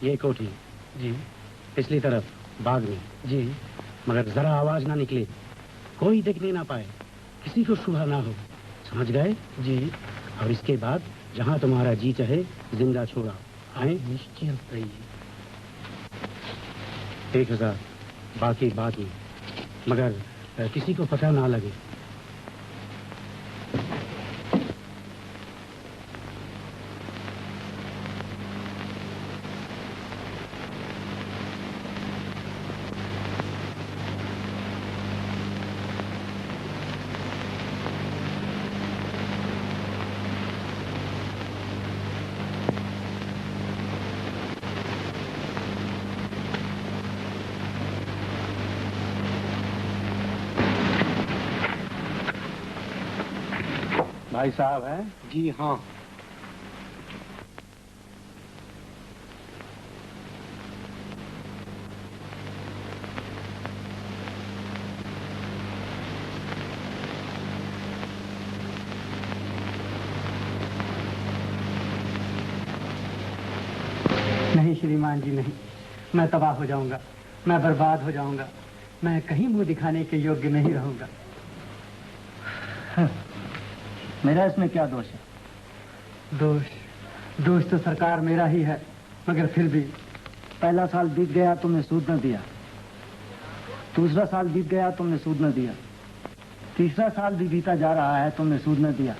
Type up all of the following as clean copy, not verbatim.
ये कोठी जी, पिछली तरफ बाग में जी, मगर जरा आवाज ना निकले, कोई देखने ना पाए, किसी को शुभ ना हो, समझ गए जी। और इसके बाद जहां तुम्हारा जी चाहे जिंदा छोड़ा आए, निश्चिंत रहिए। 1000 बाकी बाद में, मगर किसी को पता ना लगे। भाई साहब हैं? जी हाँ। नहीं श्रीमान जी नहीं, मैं तबाह हो जाऊंगा, मैं बर्बाद हो जाऊंगा, मैं कहीं मुंह दिखाने के योग्य नहीं रहूंगा। मेरा इसमें क्या दोष है? दोष तो सरकार मेरा ही है, मगर फिर भी। पहला साल बीत गया, तुमने सूद न दिया। दूसरा साल बीत गया, तुमने सूद न दिया। तीसरा साल भी बीता जा रहा है, तुमने सूद न दिया।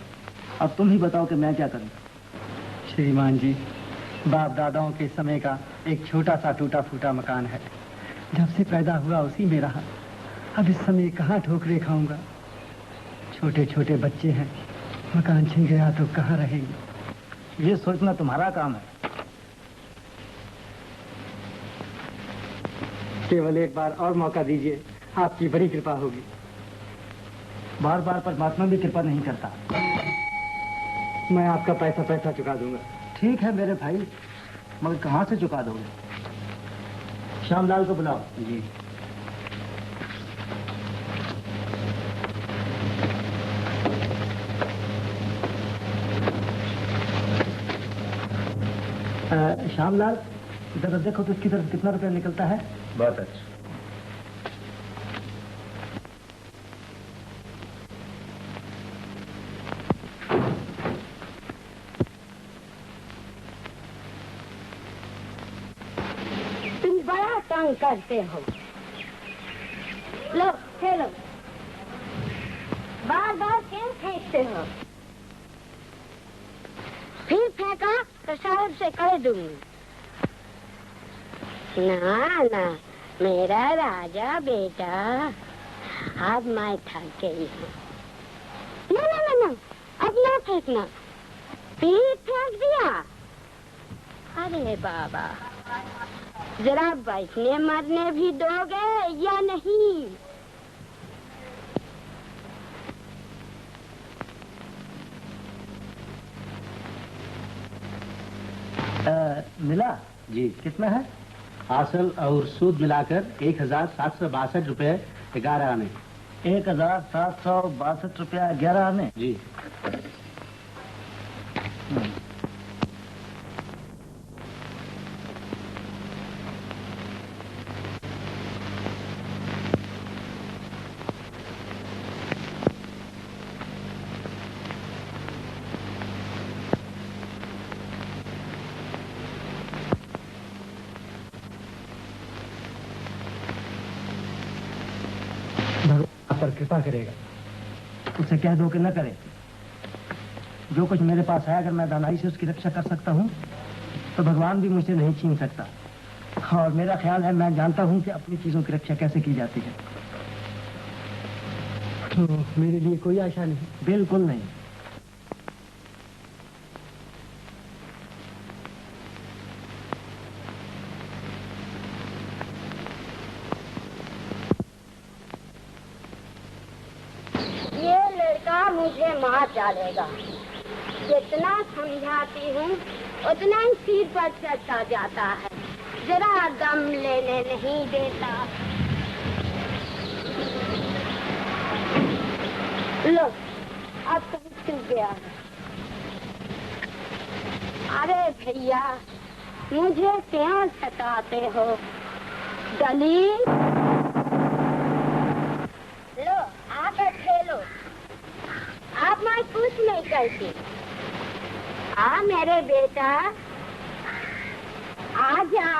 अब तुम ही बताओ कि मैं क्या करूं? श्रीमान जी, बाप दादाओं के समय का एक छोटा सा टूटा फूटा मकान है, जब से पैदा हुआ उसी में रहा। अब इस समय कहाँ ठोकरे खाऊंगा? छोटे छोटे बच्चे हैं, मकान छिन गया तो कहाँ रहेंगे? ये सोचना तुम्हारा काम है। केवल एक बार और मौका दीजिए, आपकी बड़ी कृपा होगी। बार बार परमात्मा भी कृपा नहीं करता। मैं आपका पैसा चुका दूंगा। ठीक है मेरे भाई, मगर कहाँ से चुका दोगे? श्यामलाल को बुलाओ। जी। श्यामलाल, इधर देखो तो इसकी तरफ कितना रुपया निकलता है? बहुत अच्छा। तुम बड़ा तंग करते हो। लो खेलो, बार बार क्यों फेंकते हो? फिर फेंका तो साहब से कह दूंगी। ना ना, मेरा राजा बेटा, अब मैं थक गई हूँ। ना ना ना ना, अब ना फेंकना। फिर फेंक दिया। अरे बाबा, जरा बैठने मरने भी दोगे या नहीं? मिला जी। कितना है? हासिल और सूद मिलाकर 1762 रुपए 11 आने। 1762 रुपया 11 आने? जी। भगवान आप पर कृपा करेगा। उसे कह दो कि न करे। जो कुछ मेरे पास है, अगर मैं दानाई से उसकी रक्षा कर सकता हूँ तो भगवान भी मुझसे नहीं छीन सकता। और मेरा ख्याल है, मैं जानता हूँ कि अपनी चीजों की रक्षा कैसे की जाती है। तो मेरे लिए कोई आशा नहीं? बिल्कुल नहीं। ये लड़का मुझे मार डालेगा। जितना समझाती हूँ उतना ही सिर पर चढ़ता जाता है, जरा दम लेने नहीं देता। लो, अब तो चुप गया है। अरे भैया, मुझे क्यों सताते हो? दलील लो, आकर खेलो। आप मैं कुछ नहीं करती। मेरे बेटा, आजा।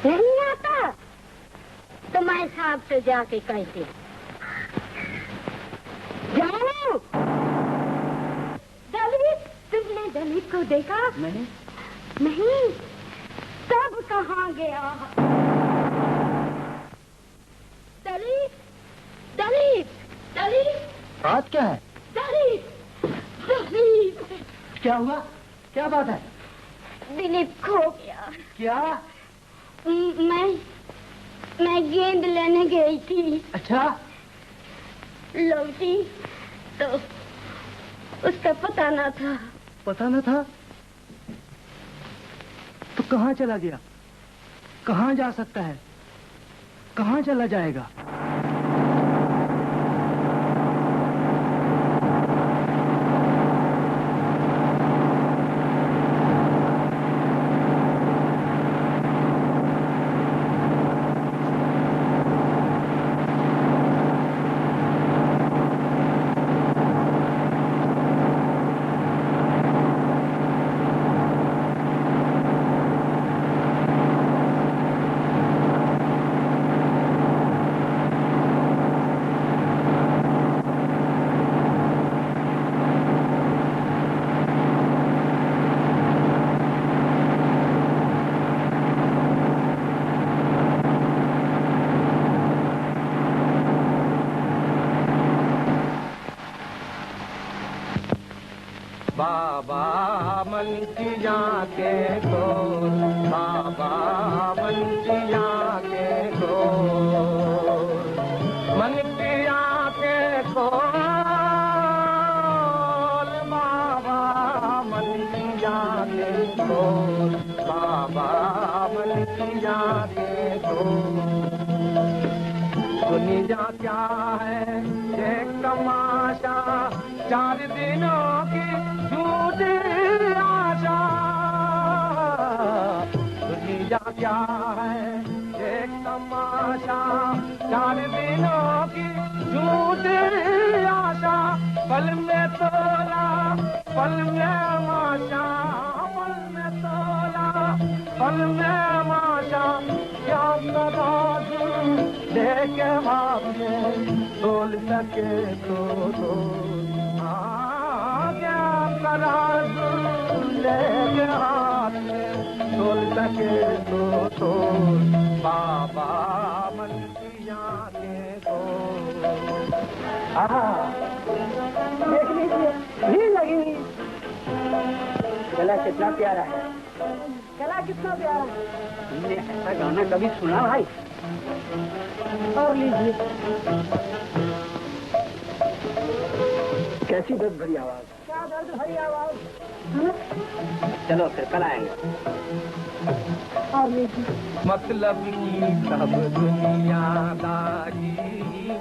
नहीं आता तो मैं साहब से जाके कहती। जाओ। दलित, तुमने दलित को देखा? नहीं। नहीं, तब कहाँ गया? दलित, दलित, दलित। बात क्या है? दलित, दलित। क्या हुआ? क्या बात है? दिलीप खो गया। क्या? मैं गेंद लेने गई थी। अच्छा। लौटी तो उसका पता न था। पता न था? तो कहाँ चला गया? कहाँ जा सकता है? कहाँ चला जाएगा? बाबा मंचिया के को, बाबा मंचिया के को, मंचिया के को, बाबा मंचिया के को, बाबा मंचिया के को। दुनिया क्या है ये तमाशा, 4 दिनों की झूठी आशा। दुनिया क्या है ये तमाशा, 4 दिनों की झूठी आशा। पल में तोला, पल में माशा, पल में तोला, पल में माशा। क्या तराजू लेके हाथ में तोल सके तो क्या तराजू लेके हाथ में तोल सके तो बाबा मंचिया के को। देख लीजिए, भीड़ लगी। गला कितना प्यारा है। गला कितना प्यारा है। तुमने ऐसा गाना कभी सुना भाई? और लीजिए। कैसी दर्द भरी आवाज। क्या दर्द भरी आवाज। चलो फिर कल आएंगे। और लीजिए। मतलब की सब दुनियादारी,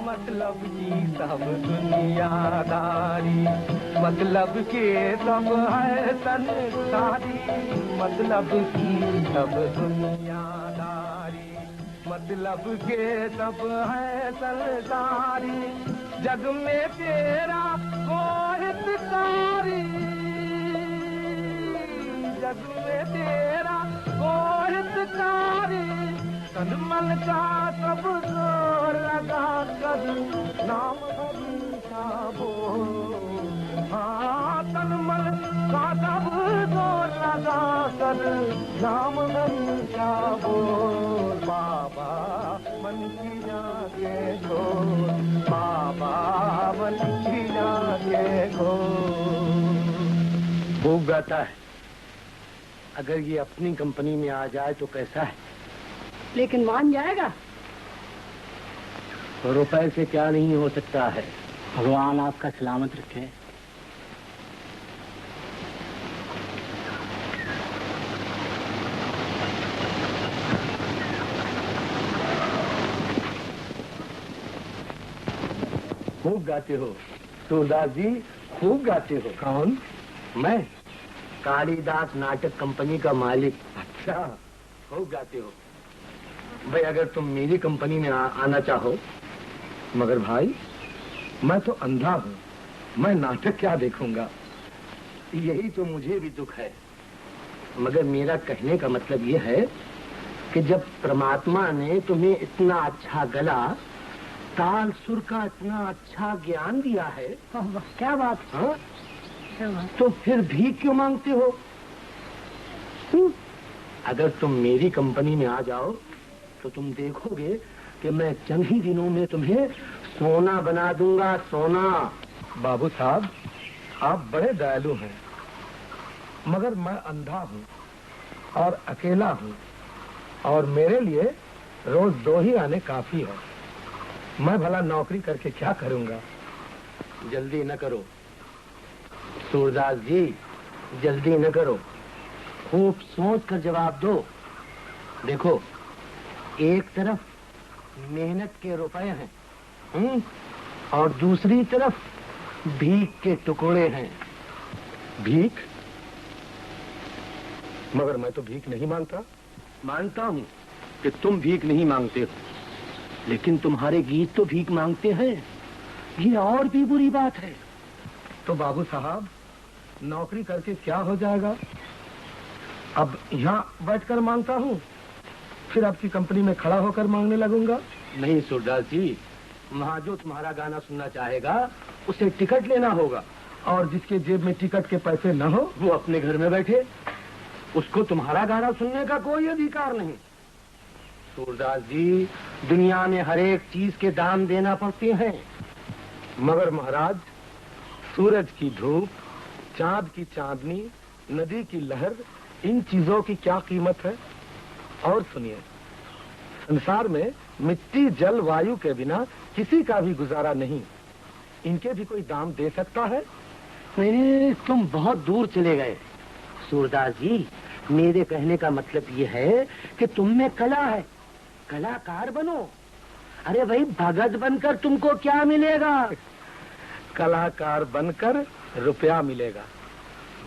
मतलब की सब दुनियादारी, मतलब के सब है संसारी, मतलब की सब दुनियादारी, मतलब के सब है संसारी। जग में तेरा कोई हितकारी, जग में तेरा कोई हितकारी। तन मन का सब जोर लगा कर नाम हरीशा बोल। हाँ तन मन का सब जोर लगा कर नाम हरीशा बोल। बाबा मन की जागे खोल, बाबा मन की जागे खोल। खूब गाता है। अगर ये अपनी कंपनी में आ जाए तो कैसा है? लेकिन मान जाएगा। तो रुपए से क्या नहीं हो सकता है। भगवान आपका सलामत रखे। खूब गाते हो सूरदास जी, खूब गाते हो। कौन? मैं कालिदास नाटक कंपनी का मालिक। अच्छा, खूब गाते हो भाई। अगर तुम मेरी कंपनी में आना चाहो। मगर भाई मैं तो अंधा हूँ, मैं नाटक क्या देखूंगा? यही तो मुझे भी दुख है। मगर मेरा कहने का मतलब ये है कि जब परमात्मा ने तुम्हें इतना अच्छा गला, ताल सुर का इतना अच्छा ज्ञान दिया है, क्या बात? हाँ? तो फिर भी क्यों मांगते हो? अगर तुम मेरी कंपनी में आ जाओ तो तुम देखोगे कि मैं चंद ही दिनों में तुम्हें सोना बना दूंगा, सोना। बाबू साहब, आप बड़े दयालु हैं, मगर मैं अंधा हूँ और अकेला हूँ, और मेरे लिए रोज 2 ही आने काफी है। मैं भला नौकरी करके क्या करूँगा? जल्दी न करो सूरदास जी, जल्दी न करो। खूब सोच कर जवाब दो। देखो, एक तरफ मेहनत के रुपए हैं, और दूसरी तरफ भीख के टुकड़े हैं। भीख? मगर मैं तो भीख नहीं मांगता। मानता हूँ कि तुम भीख नहीं मांगते हो, लेकिन तुम्हारे गीत तो भीख मांगते हैं। ये और भी बुरी बात है। तो बाबू साहब, नौकरी करके क्या हो जाएगा? अब यहाँ बैठकर मांगता हूँ, फिर आपकी कंपनी में खड़ा होकर मांगने लगूंगा। नहीं सूरदास जी, वहाँ जो तुम्हारा गाना सुनना चाहेगा उसे टिकट लेना होगा, और जिसके जेब में टिकट के पैसे न हो वो अपने घर में बैठे। उसको तुम्हारा गाना सुनने का कोई अधिकार नहीं। सूरदास जी, दुनिया में हर एक चीज के दाम देना पड़ते हैं। मगर महाराज, सूरज की धूप, चांद की चांदनी, नदी की लहर, इन चीजों की क्या कीमत है? और सुनिए, संसार में मिट्टी जल वायु के बिना किसी का भी गुजारा नहीं। इनके भी कोई दाम दे सकता है? नहीं, तुम बहुत दूर चले गए सूरदास जी। मेरे कहने का मतलब ये है कि तुम में कला है, कलाकार बनो। अरे भाई, भगत बनकर तुमको क्या मिलेगा? कलाकार बनकर रुपया मिलेगा,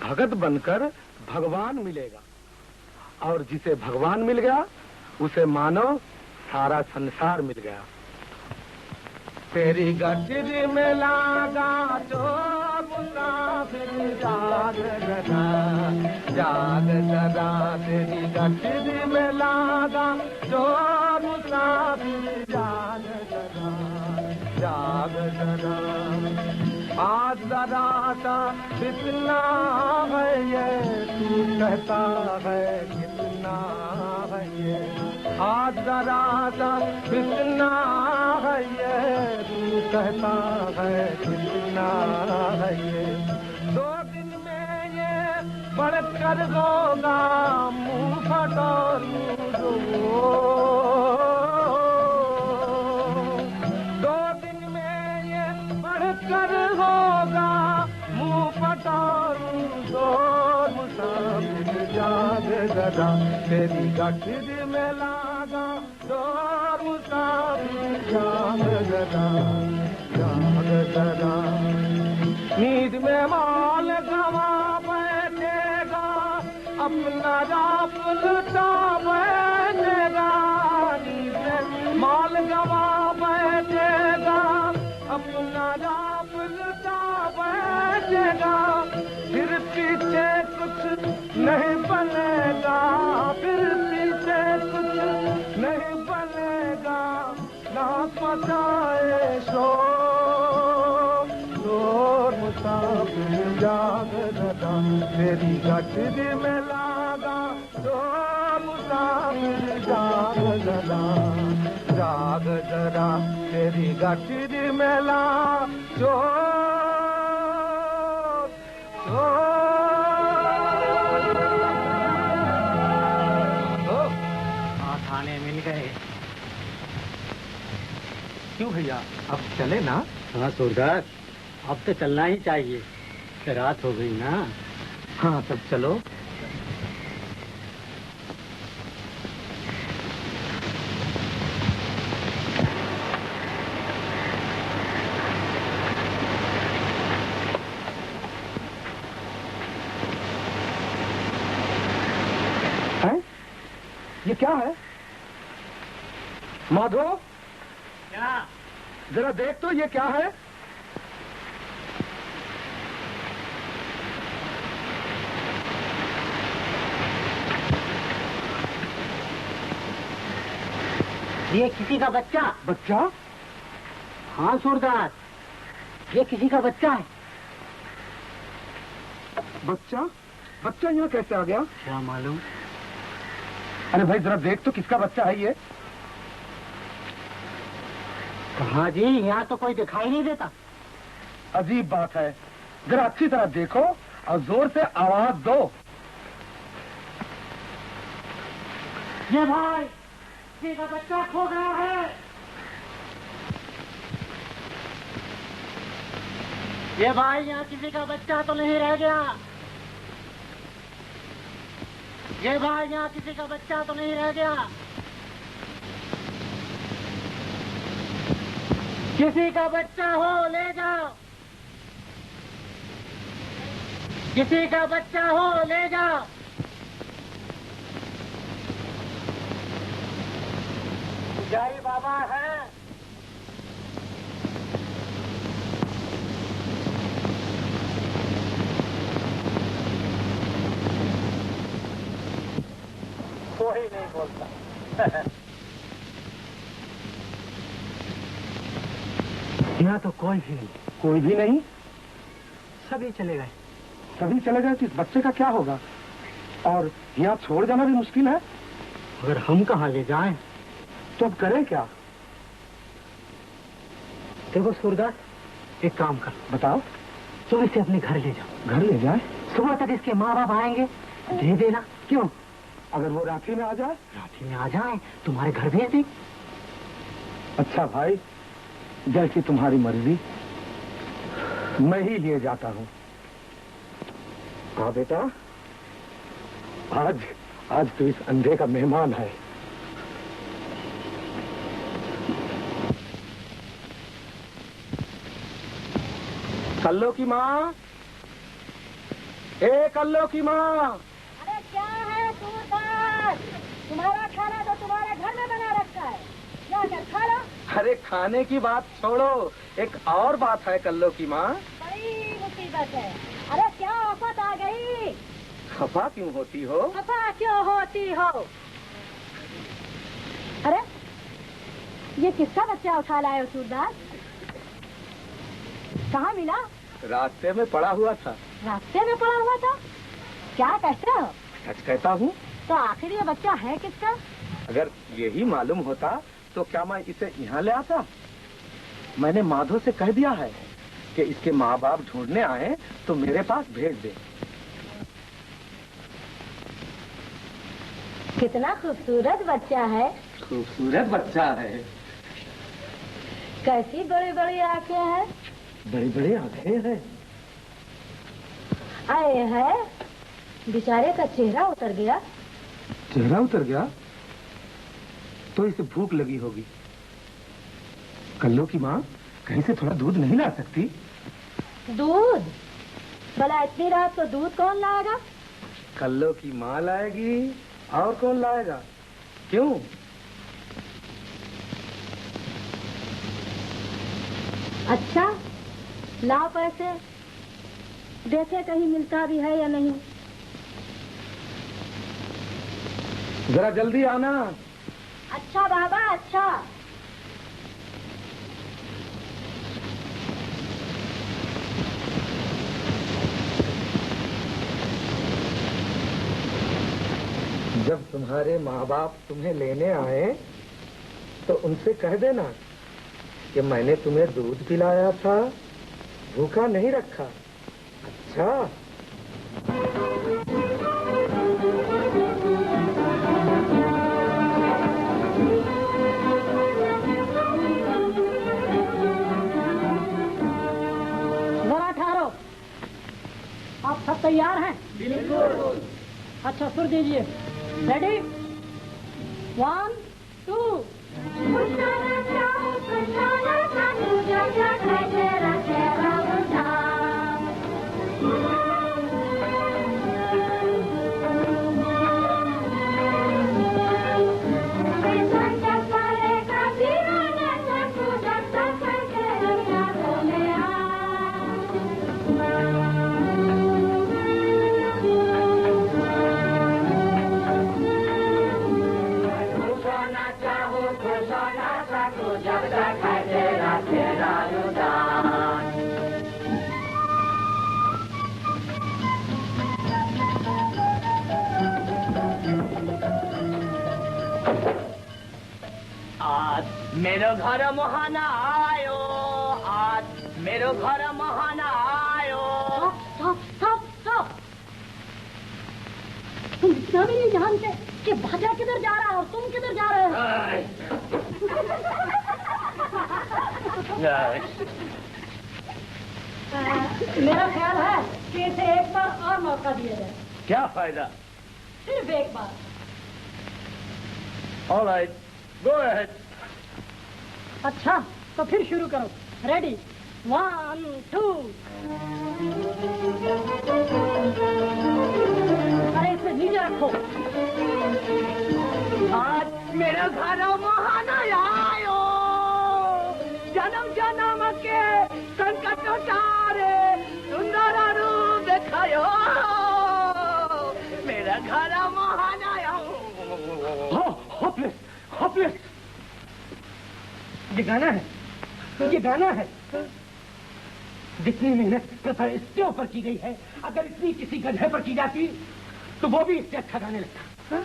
भगत बनकर भगवान मिलेगा, और जिसे भगवान मिल गया उसे मानो सारा संसार मिल गया। तेरी गठरी में लागा तो मुसाफिर जाग जरा, जाग जरा। तेरी गठरी में लागा तो मुसाफिर जाग जरा, जाग जरा। आज जरा सा कितना है ये, तू कहता है कितना है ये। आज जरा सा कितना है ये, तू कहता है कितना है ये। 2 दिन में ये बढ़कर होगा मुंह फटोरू दो। 2 दिन में ये बढ़कर होगा मुंह फटोरू दो। मुसाफिर जाग जरा, तेरी गठरी में लागा दो। मुसाफिर जाग जरा, जाग जरा। नींद में माल गवा बैठेगा, अपना राप लुटा बैठेगा। नींद में माल गवा बैठेगा, अपना राप लुटा बैठेगा। फिर पीछे कुछ नहीं बनेगा, फिर पीछे कुछ नहीं ना मचाए शोर शोर मुसाफिर जाग जरा तेरी गठरी में लागा शोर मुसाफिर जाग जरा तेरी गठरी में ला शोर शोर थाने मिल गए। क्यों भैया अब चले ना? हाँ सूरदास, अब तो चलना ही चाहिए, रात हो गई ना। हाँ तब चलो। है? ये क्या है? माधो, क्या? जरा देख तो ये क्या है? ये किसी का बच्चा। बच्चा? हाँ सूरदास, ये किसी का बच्चा है। बच्चा? बच्चा यहाँ कैसे आ गया? क्या मालूम। अरे भाई जरा देख तो किसका बच्चा है ये? कहाँ जी, यहाँ तो कोई दिखाई नहीं देता। अजीब बात है, जरा अच्छी तरह देखो और जोर से आवाज दो। ये भाई, किसी का बच्चा खो गया है। ये भाई, यहाँ किसी का बच्चा तो नहीं रह गया। ये भाई, यहाँ किसी का बच्चा तो नहीं रह गया। किसी का बच्चा हो ले जाओ, किसी का बच्चा हो ले जाओ। जय बाबा है। कोई नहीं बोलता। यहाँ तो कोई भी नहीं। कोई भी नहीं? सभी चले गए। सभी चले गए तो इस बच्चे का क्या होगा? और यहाँ छोड़ जाना भी मुश्किल है। अगर हम कहाँ ले जाएं? तो अब करें क्या? देखो सूरदास, एक काम कर, बताओ। तुम इसे अपने घर ले जाओ। घर ले जाए? सुबह तक इसके माँ बाप आएंगे, दे देना। क्यों? अगर वो राखी में आ जाए? रात्रि में आ जाए, तुम्हारे घर भेज दें। अच्छा भाई, जैसी तुम्हारी मर्जी, मैं ही लिए जाता हूँ। हाँ बेटा, आज तो इस अंधे का मेहमान है। कल्लो की माँ, ए कल्लो की माँ। अरे क्या है सूरदास, तुम्हारा खाना तो तुम्हारे घर में बना रखा है, जाकर खा लो। अरे खाने की बात छोड़ो, एक और बात है कल्लो की माँ। बड़ी मुसीबत है। अरे क्या आफत आ गई? खफा क्यों होती हो? खफा क्यों होती हो? अरे ये किसका बच्चा उठा लाए हो सूरदास? कहाँ मिला? रास्ते में पड़ा हुआ था। रास्ते में पड़ा हुआ था? क्या कहते हो? सच कहता हूँ। तो आखिर ये बच्चा है किसका? अगर यही मालूम होता तो क्या मैं इसे यहाँ ले आता? मैंने माधो से कह दिया है कि इसके माँ बाप ढूंढने आए तो मेरे पास भेज दे। कितना खूबसूरत बच्चा है। खूबसूरत बच्चा है। कैसी बड़ी बड़ी आंखें हैं। बड़ी बड़ी आंखें हैं। आए है, बेचारे का चेहरा उतर गया। चेहरा उतर गया? तो इसे भूख लगी होगी। कल्लो की माँ, कहीं से थोड़ा दूध नहीं ला सकती? दूध? भला इतनी रात को दूध कौन लाएगा? कल्लो की माँ लाएगी, और कौन लाएगा? क्यों? अच्छा, लाओ पैसे, देखे कहीं मिलता भी है या नहीं। जरा जल्दी आना। अच्छा बाबा, अच्छा। जब तुम्हारे माँ बाप तुम्हें लेने आए तो उनसे कह देना कि मैंने तुम्हें दूध पिलाया था, भूखा नहीं रखा। अच्छा? जरा ठहरो, आप सब तैयार हैं? बिल्कुल। अच्छा सुर दीजिए। रेडी, 1 2। मेरो घर मोहन आयो, आज मेरो घर मोहन आयो। स्टॉप। तुम इतना भी नहीं जानते कि भाजा किधर जा रहा है और तुम किधर जा रहे हो? मेरा ख्याल है कि इसे एक बार और मौका दिया जाए। क्या फायदा? सिर्फ एक बार। All right, go ahead. अच्छा, तो फिर शुरू करो। रेडी, 1 2। अरे इसे नीचे रखो। आज मेरे घर मोहन आयो, जन्म जन्म के संकट टारे सुंदर रूप दिखायो, मेरा घर मोहन आयो। होपलेस। ये गाना है। जितनी मेहनत प्रथा इसके ऊपर की गई है, अगर इतनी किसी गधे पर की जाती तो वो भी इससे अच्छा गाने लगता।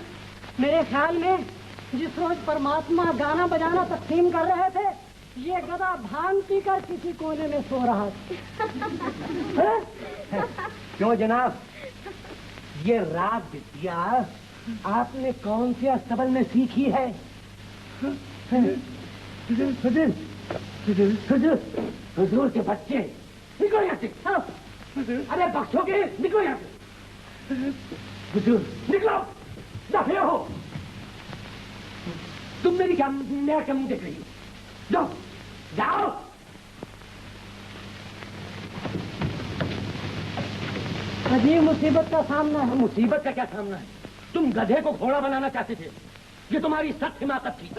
मेरे ख्याल में जिस रोज परमात्मा गाना बजाना तकसीम कर रहे थे, ये गधा भांग पीकर किसी कोने में सो रहा था। क्यों जनाब, ये राग विद्या आपने कौन से अस्तबल में सीखी है? हुजूर के बच्चे, निकलो यहाँ से। अरे बख्शोगे, निकलो यहाँ से। हुजूर, निकलो, दफे हो। तुम मेरा क्या मुंह देख रही हो? जाओ। अजीब मुसीबत का सामना है। मुसीबत का क्या सामना है? तुम गधे को घोड़ा बनाना चाहते थे, ये तुम्हारी सख्त हिमाकत थी।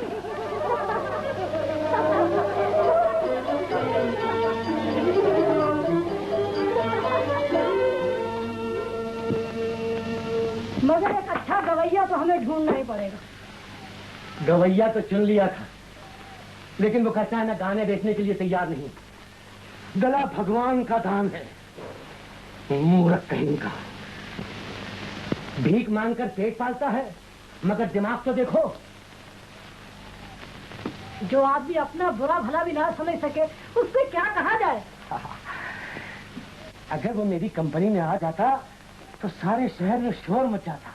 मगर एक अच्छा गवैया तो हमें ढूंढना ही पड़ेगा। गवैया तो चुन लिया था, लेकिन वो कहता है ना गाने बेचने के लिए तैयार नहीं। गला भगवान का दान है। मूर्ख कहीं का, भीख मांगकर पेट पालता है, मगर दिमाग तो देखो। जो आदमी अपना बुरा भला भी ना समझ सके, उससे क्या कहा जाए? अगर वो मेरी कंपनी में आ जाता तो सारे शहर में शोर मच जाता,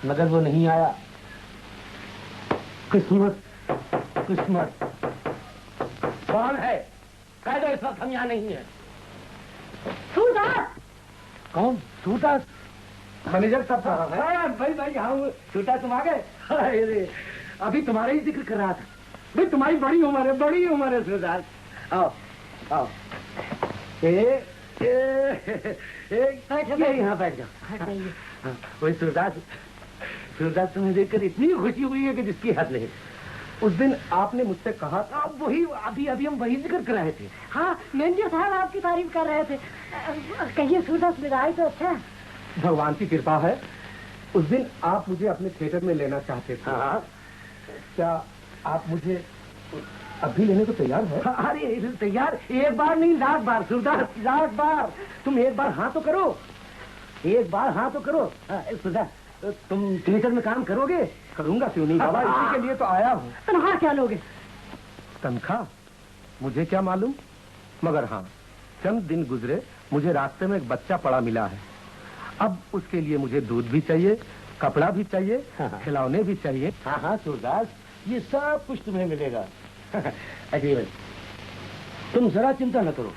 मगर वो नहीं आया। किस्मत। कौन है? कह दो, इस वक्त हम यहाँ नहीं है। सूरदास। कौन? सूरदास? मैनेजर साहब है। भाई हाँ, सूरदास तुम आ गए? अरे अभी तुम्हारा ही जिक्र कर रहा था। भाई तुम्हारी बड़ी उम्र है सूरदास। आओ। यहाँ बैठ जाओ। वही सूरदास तुम्हें देखकर इतनी खुशी हुई है कि जिसकी हद नहीं। उस दिन आपने मुझसे कहा था। वही अभी हम वही जिक्र कर रहे थे। हाँ, मैनेजर साहब आपकी तारीफ कर रहे थे। कहिए सूरदास, विदाई तो अच्छा है। भगवान की कृपा है। उस दिन आप मुझे अपने थिएटर में लेना चाहते थे। हाँ। क्या आप मुझे अभी लेने को तैयार है? अरे तैयार, एक बार नहीं, लाख बार सूरदास, लाख बार। तुम एक बार हाँ तो करो। सूरदास तुम थिएटर में काम करोगे? करूंगा क्यों नहीं बाबा, इसी के लिए तो आया हूँ। तनख्वाह क्या लोगे? तनख्वाह मुझे क्या मालूम, मगर हाँ चंद दिन गुजरे मुझे रास्ते में एक बच्चा पड़ा मिला है। अब उसके लिए मुझे दूध भी चाहिए, कपड़ा भी चाहिए, खिलौने भी चाहिए। हाँ हाँ सूरदास, ये सब कुछ तुम्हें मिलेगा। अग्रीवन, तुम जरा चिंता न करो,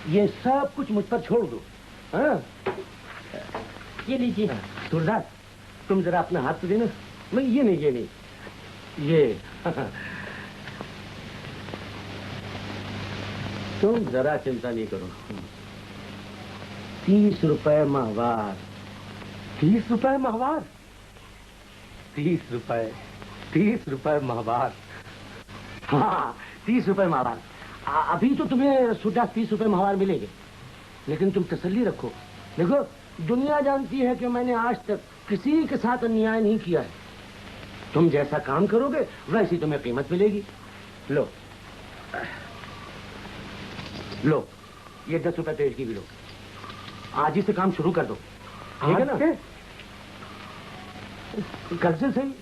ये सब कुछ मुझ पर छोड़ दो। हाँ? ये लीजिए। सूरदास, तुम जरा अपना हाथ तो देना। नहीं ये नहीं, ये तुम जरा चिंता नहीं करो। 30 रुपए माहवार। 30 रुपए माहवार? 30 रुपए माहवार। हाँ 30 रुपए माहवार। अभी तो तुम्हें सुधा 30 रुपए माहवार मिलेंगे, लेकिन तुम तसल्ली रखो। देखो दुनिया जानती है कि मैंने आज तक किसी के साथ अन्याय नहीं किया है। तुम जैसा काम करोगे वैसी तुम्हें कीमत मिलेगी। लो लो, ये 10 रुपए तेज की भी लो। आज ही से काम शुरू कर दो, ठीक है ना? कल से सही।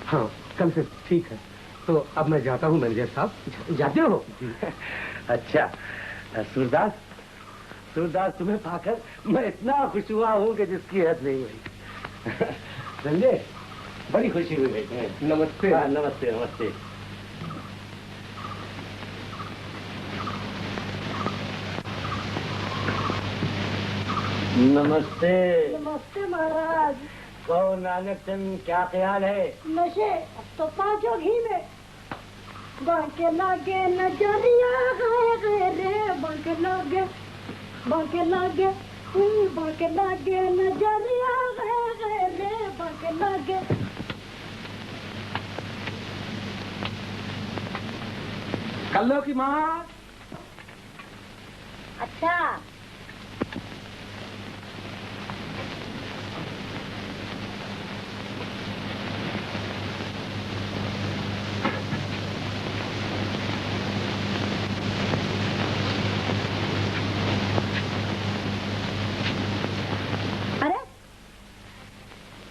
हाँ कल से ठीक है। तो अब मैं जाता हूँ मैनेजर साहब। जाते हो? अच्छा सूरदास, तुम्हें पाकर मैं इतना खुश हुआ हूँ कि जिसकी हद नहीं हुई। समझे, बड़ी खुशी हुई है। नमस्ते। हाँ, नमस्ते नमस्ते। नमस्ते। नमस्ते महाराज। कहो नानक चंद, क्या ख्याल है? नशे अब तो पाँचों घी में। बांके लागे नजरिया गए रे, बांके लागे बांके लागे नजरिया गए रे, बांके लागे। कल्लो की माँ। अच्छा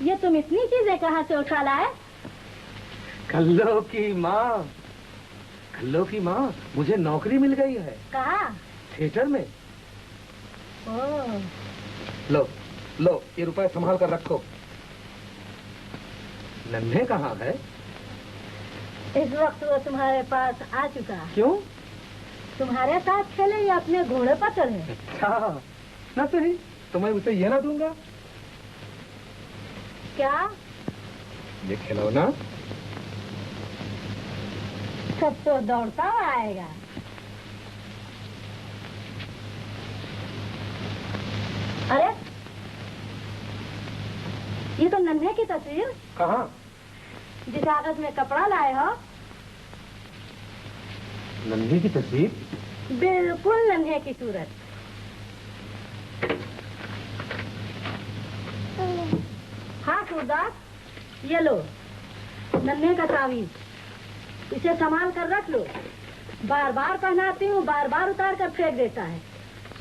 ये तुम इतनी चीजें कहाँ से उठा लाए? कल्लो की माँ, मुझे नौकरी मिल गई है। कहाँ? थिएटर में। ओह, लो ये रुपए संभाल कर रखो। नन्हे कहाँ है? इस वक्त वो तुम्हारे पास आ चुका। क्यों? तुम्हारे साथ खेले या अपने घोड़े पर चढ़े? अच्छा ना सही, तो मैं उसे ये ना दूंगा। क्या? ये खिलौना सब तो दौड़ता हुआ आएगा। अरे ये तो नन्हे की तस्वीर। कहाँ? जिस कागज में कपड़ा लाए हो। नन्हे की तस्वीर? बिल्कुल नन्हे की सूरत। हाँ सूरदास, ये लो नन्हे का तावीज, इसे संभाल कर रख लो। बार बार पहनाती हूँ, बार बार उतार कर फेंक देता है।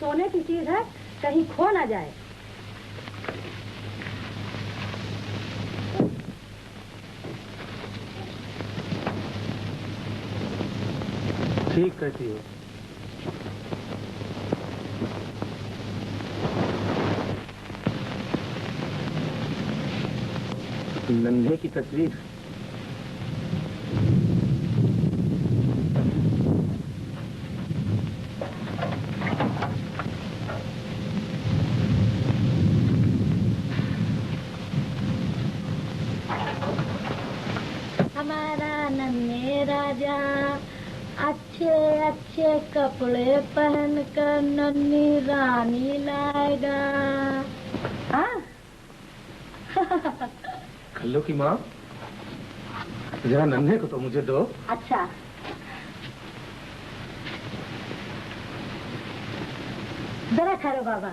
सोने की चीज है, कहीं खो ना जाए। ठीक कहती हो। नन्हे की तस्वीर। हमारा नन्हे राजा अच्छे अच्छे कपड़े पहन कर नन्ही रानी लाएगा। हाँ? कल्लो की माँ, जरा नन्हे को तो मुझे दो। अच्छा जरा ठहरो बाबा,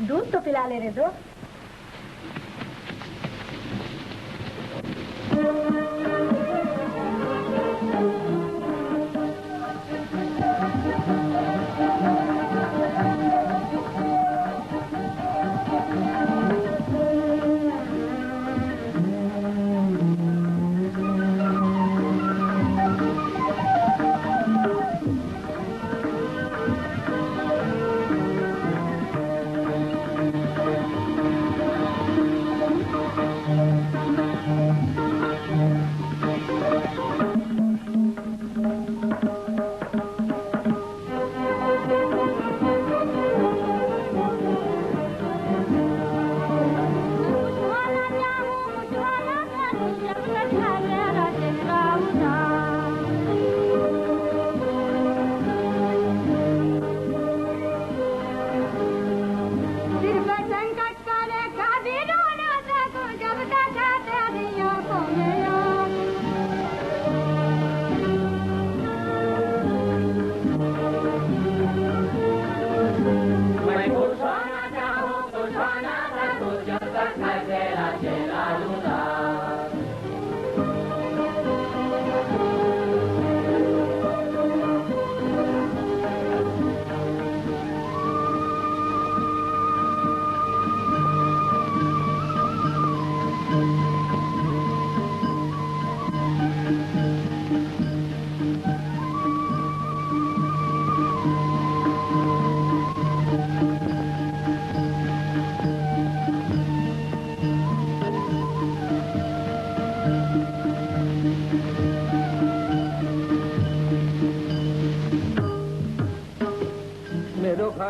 दूध तो पिला लेने दो।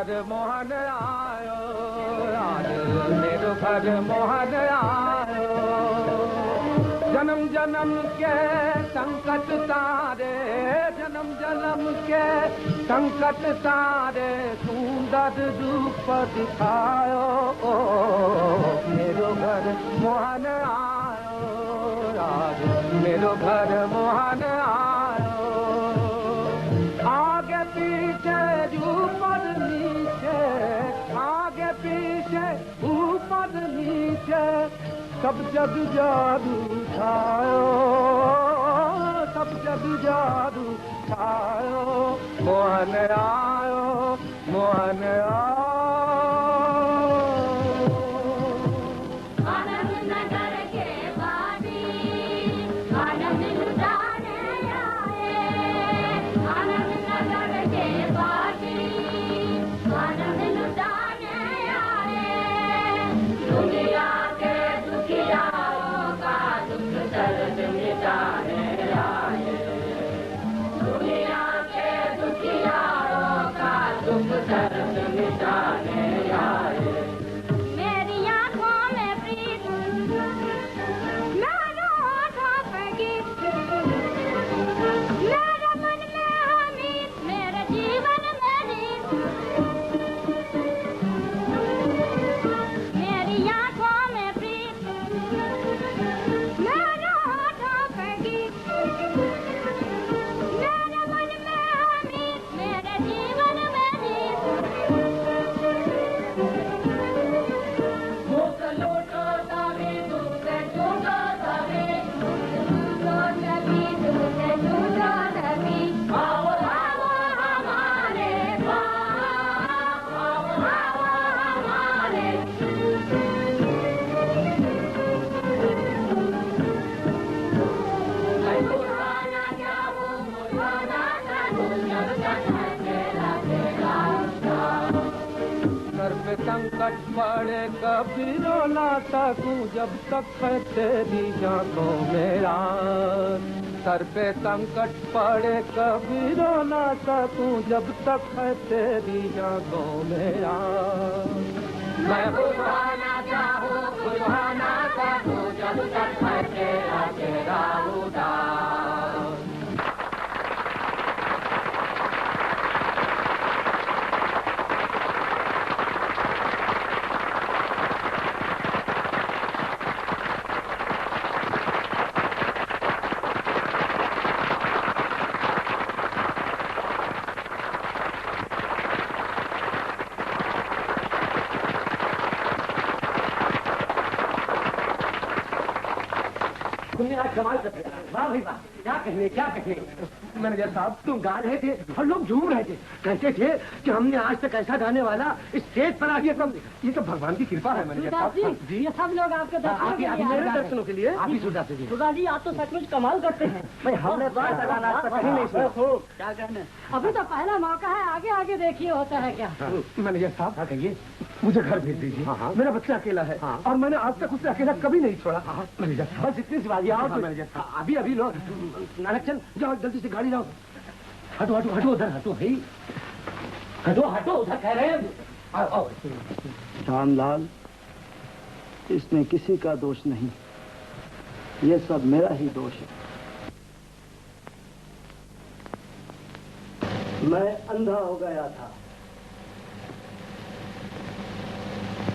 घर मोहन आयो आज मेरो घर मोहन आयो जन्म जन्म के संकट तारे जन्म जन्म के संकट तारे सुंदर रूप दिखायो मेरो घर मोहन आयो आज मेरो घर मोहन आयो आगे पीछे ऊपर नीचे आगे पीछे ऊपर नीचे सब जग जादू छायो सब जग जादू छायो मोहन आयो मोहन आयो संकट पड़े कभी रो ना सकूं जब तक है तेरी आंखों मेरा सर पे संकट पड़े कभी रो ना सकूं जब तक है तेरी आंखों मेरा मैं बुझाना चाहूं बुझाना सकूं जब तक है तेरा तेरा उदास कमाल कर रहे वाह भाई वाह क्या कहने मैनेजर साहब तुम गा रहे थे और लोग झूम रहे थे कहते थे कि हमने आज तक ऐसा गाने वाला स्टेज पर आ गया ये तो भगवान की कृपा है मैनेजर साहब जी ये सब लोग आपके दर्शनों के लिए आप ही सुधा से सुधा जी आप तो सचमुच कमाल करते हैं भाई हमने गाना कहीं नहीं सुना क्या कहने अभी तो पहला मौका है आगे आगे देखिए होता है क्या मैनेजर साहब कहिए मुझे घर भेज दीजिए मेरा बच्चा अकेला है और मैंने आज तक उसे अकेला कभी नहीं छोड़ा मैनेजर बस इतनी सी बात और मैनेजर अभी अभी लो नानक चंद जाओ जल्दी से गाड़ी लाओ हटो हटो हटो उधर हटो भाई हटो हटो उधर कह रहे हैं आओ रामलाल इसमें किसी का दोष नहीं ये सब मेरा ही दोष है। मैं अंधा हो गया था।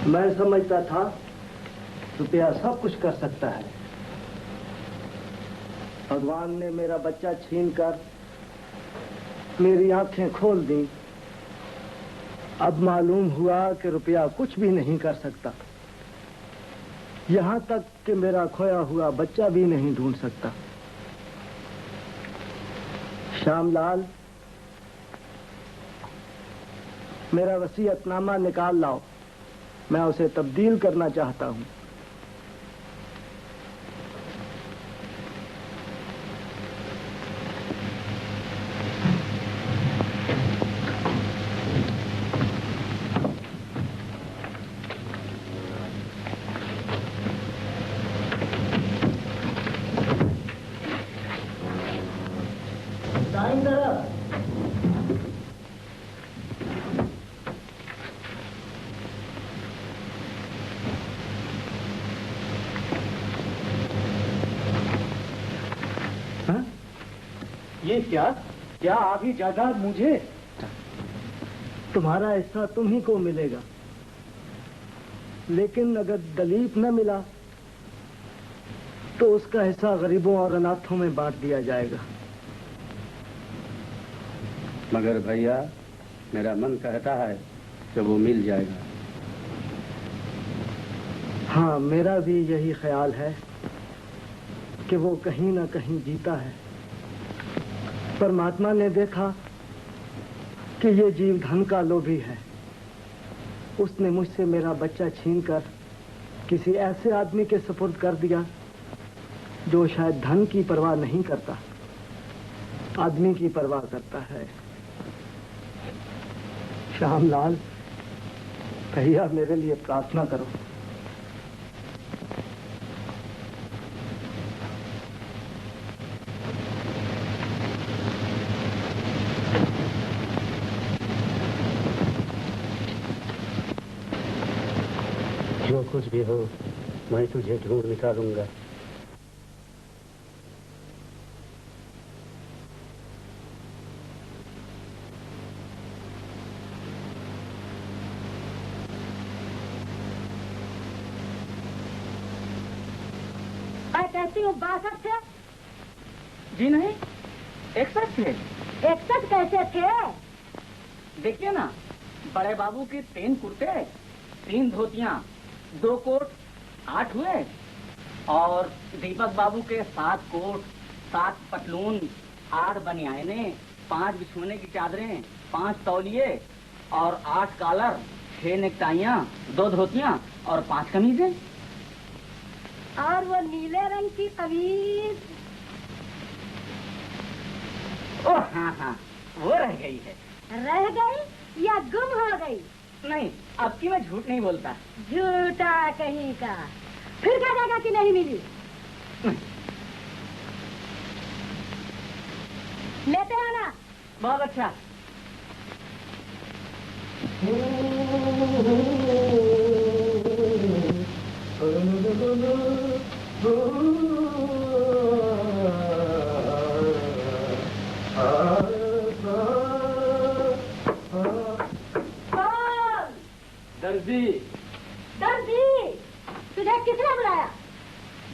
मैं समझता था रुपया सब कुछ कर सकता है। भगवान ने मेरा बच्चा छीनकर मेरी आंखें खोल दी। अब मालूम हुआ कि रुपया कुछ भी नहीं कर सकता, यहाँ तक कि मेरा खोया हुआ बच्चा भी नहीं ढूंढ सकता। श्यामलाल, मेरा वसीयतनामा निकाल लाओ, मैं उसे तब्दील करना चाहता हूँ। ये क्या आधी जायदाद मुझे? तुम्हारा हिस्सा तुम ही को मिलेगा, लेकिन अगर दलीप न मिला तो उसका हिस्सा गरीबों और अनाथों में बांट दिया जाएगा। मगर भैया, मेरा मन कहता है कि वो मिल जाएगा। हाँ, मेरा भी यही ख्याल है कि वो कहीं ना कहीं जीता है। परमात्मा ने देखा कि ये जीव धन का लोभी है। उसने मुझसे मेरा बच्चा छीनकर किसी ऐसे आदमी के सुपुर्द कर दिया जो शायद धन की परवाह नहीं करता, आदमी की परवाह करता है। श्यामलाल, भैया मेरे लिए प्रार्थना करो। जो कुछ भी हो, मैं तुझे ढूंढ निकालूंगा। मैं कहती हूँ 62 थे। जी नहीं, 61 थे। 61 कैसे थे? देखिए ना, बड़े बाबू के 3 कुर्ते, 3 धोतियां, 2 कोट, 8 हुए। और दीपक बाबू के 7 कोट, 7 पतलून, 8 बनियाने, 5 बिछोने की चादरें, 5 तौलिए और 8 कॉलर, 6 नेकटाइयां, 2 धोतियां और 5 कमीजें। और वो नीले रंग की कमीज? ओह हाँ हाँ, वो रह गई है। रह गई या गुम हो गई? नहीं, अब की मैं झूठ नहीं बोलता। झूठा कहीं का। फिर कह देगा कि नहीं मिली। लेते आना। बहुत अच्छा। दर्जी, दर्जी, तुझे किसने बुलाया?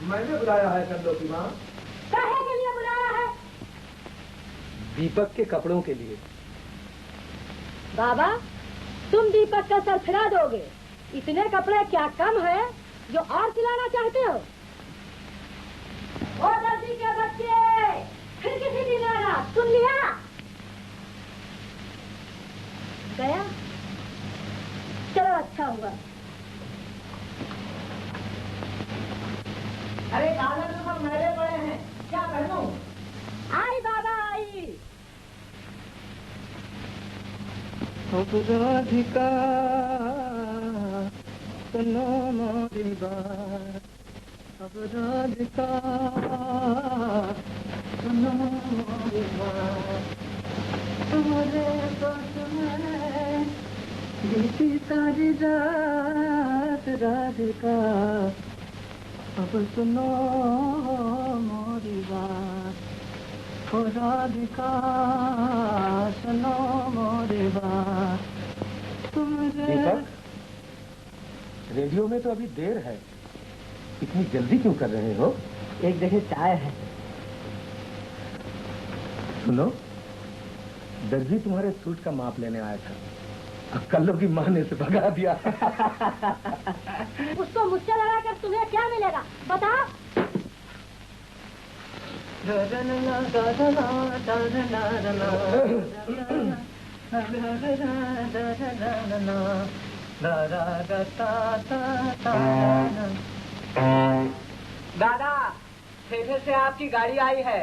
मैंने बुलाया है कंदों की माँ। काहे के लिए बुलाया है? दीपक के कपड़ों के लिए। बाबा, तुम दीपक का सर फिरा दोगे? इतने कपड़े क्या कम है जो और सिलाना चाहते हो? ओ दर्जी के बच्चे, फिर किसी दिन आना, सुन लिया? गया? चलो अच्छा हुआ। अरे कागज तो सब मेरे पड़े हैं, क्या पहनूं? आई बाबा आई। राधिका सुनो मोरी बात, अब राधिका सुनो मोरी बात, तुम्हारे पास में बीती सारी रात राधिका, अब सुनो मोरी बात, ओ राधिका सुनो मोरी बात। दीपक, रेडियो में तो अभी देर है, इतनी जल्दी क्यों कर रहे हो? एक जगह चाय है। सुनो, दर्जी तुम्हारे सूट का माप लेने आया था, अब कल्लो की माँ ने इसे भगा दिया। उसको मुझसे लगा कर तुम्हें क्या मिलेगा बताओ? दादा, ठेके से आपकी गाड़ी आई है।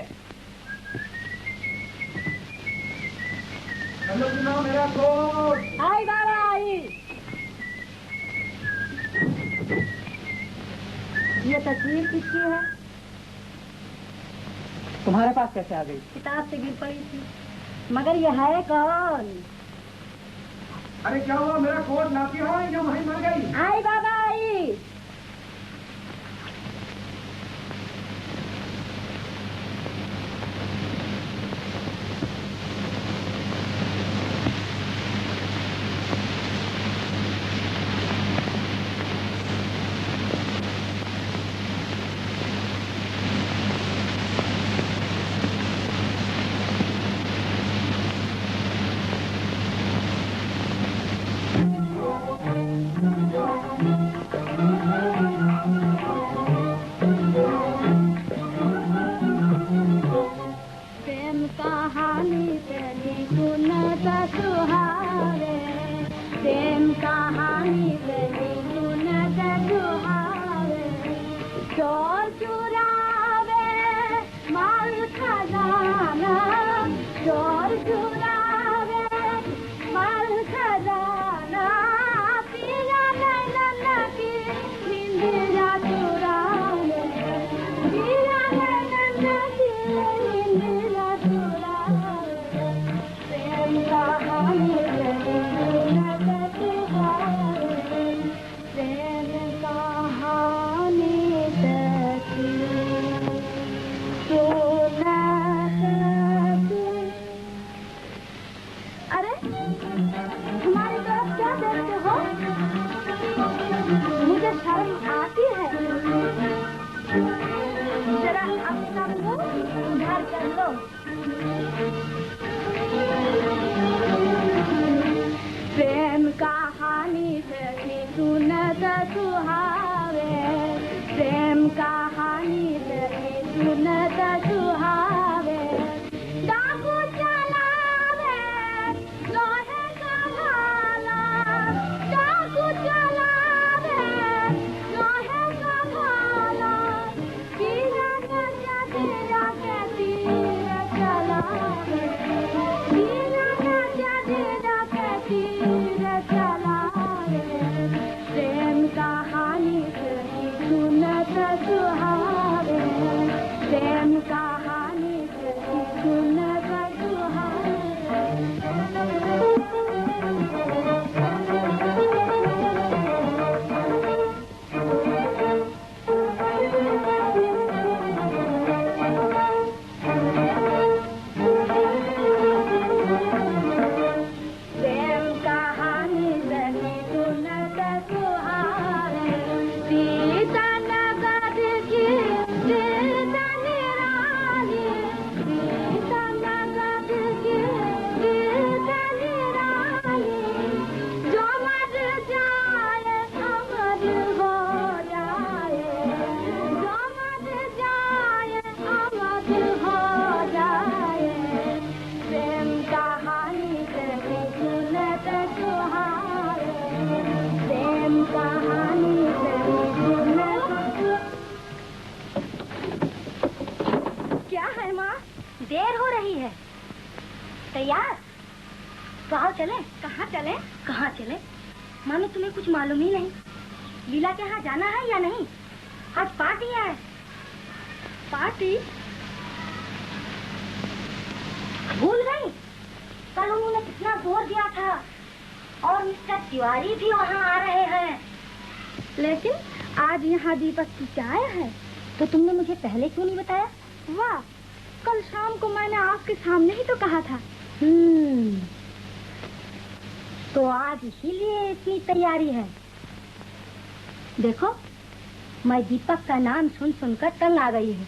मेरा कोट। आई बाबा आई। ये तस्वीर किसकी है? तुम्हारे पास कैसे आ गई? किताब से गिर पड़ी थी। मगर ये है कौन? अरे क्या हुआ, मेरा कोट लाती हो या वहीं मर गई? आई बाबा आई। तैयार? तो आओ चले। कहाँ चले? कहाँ चले? मानो तुम्हें कुछ मालूम ही नहीं। लीला के यहाँ जाना है या नहीं? आज पार्टी है। पार्टी? भूल गई? कल उन्होंने कितना जोर दिया था और मिस्टर तिवारी भी वहाँ आ रहे हैं। लेकिन आज यहाँ दीपक की चाय है, तो तुमने मुझे पहले क्यों नहीं बताया? वाह, कल शाम को मैंने आपके सामने ही तो कहा था। तो आज इसीलिए इतनी तैयारी है। देखो, मैं दीपक का नाम सुन सुनकर तंग आ गई हूँ।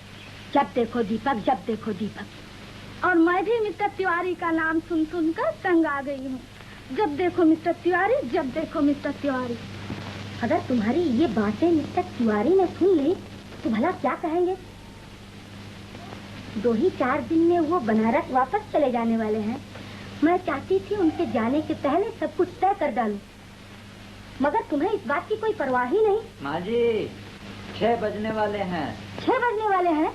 जब देखो दीपक, जब देखो दीपक। और मैं भी मिस्टर तिवारी का नाम सुन सुनकर तंग आ गई हूँ। जब देखो मिस्टर तिवारी, जब देखो मिस्टर तिवारी। अगर तुम्हारी ये बातें मिस्टर तिवारी ने सुन ली तो भला क्या कहेंगे? 2 ही 4 दिन में वो बनारस वापस चले जाने वाले हैं। मैं चाहती थी उनके जाने से पहले सब कुछ तय कर डालूं, मगर तुम्हें इस बात की कोई परवाह ही नहीं। माँ जी, 6 बजने वाले हैं। 6 बजने वाले हैं?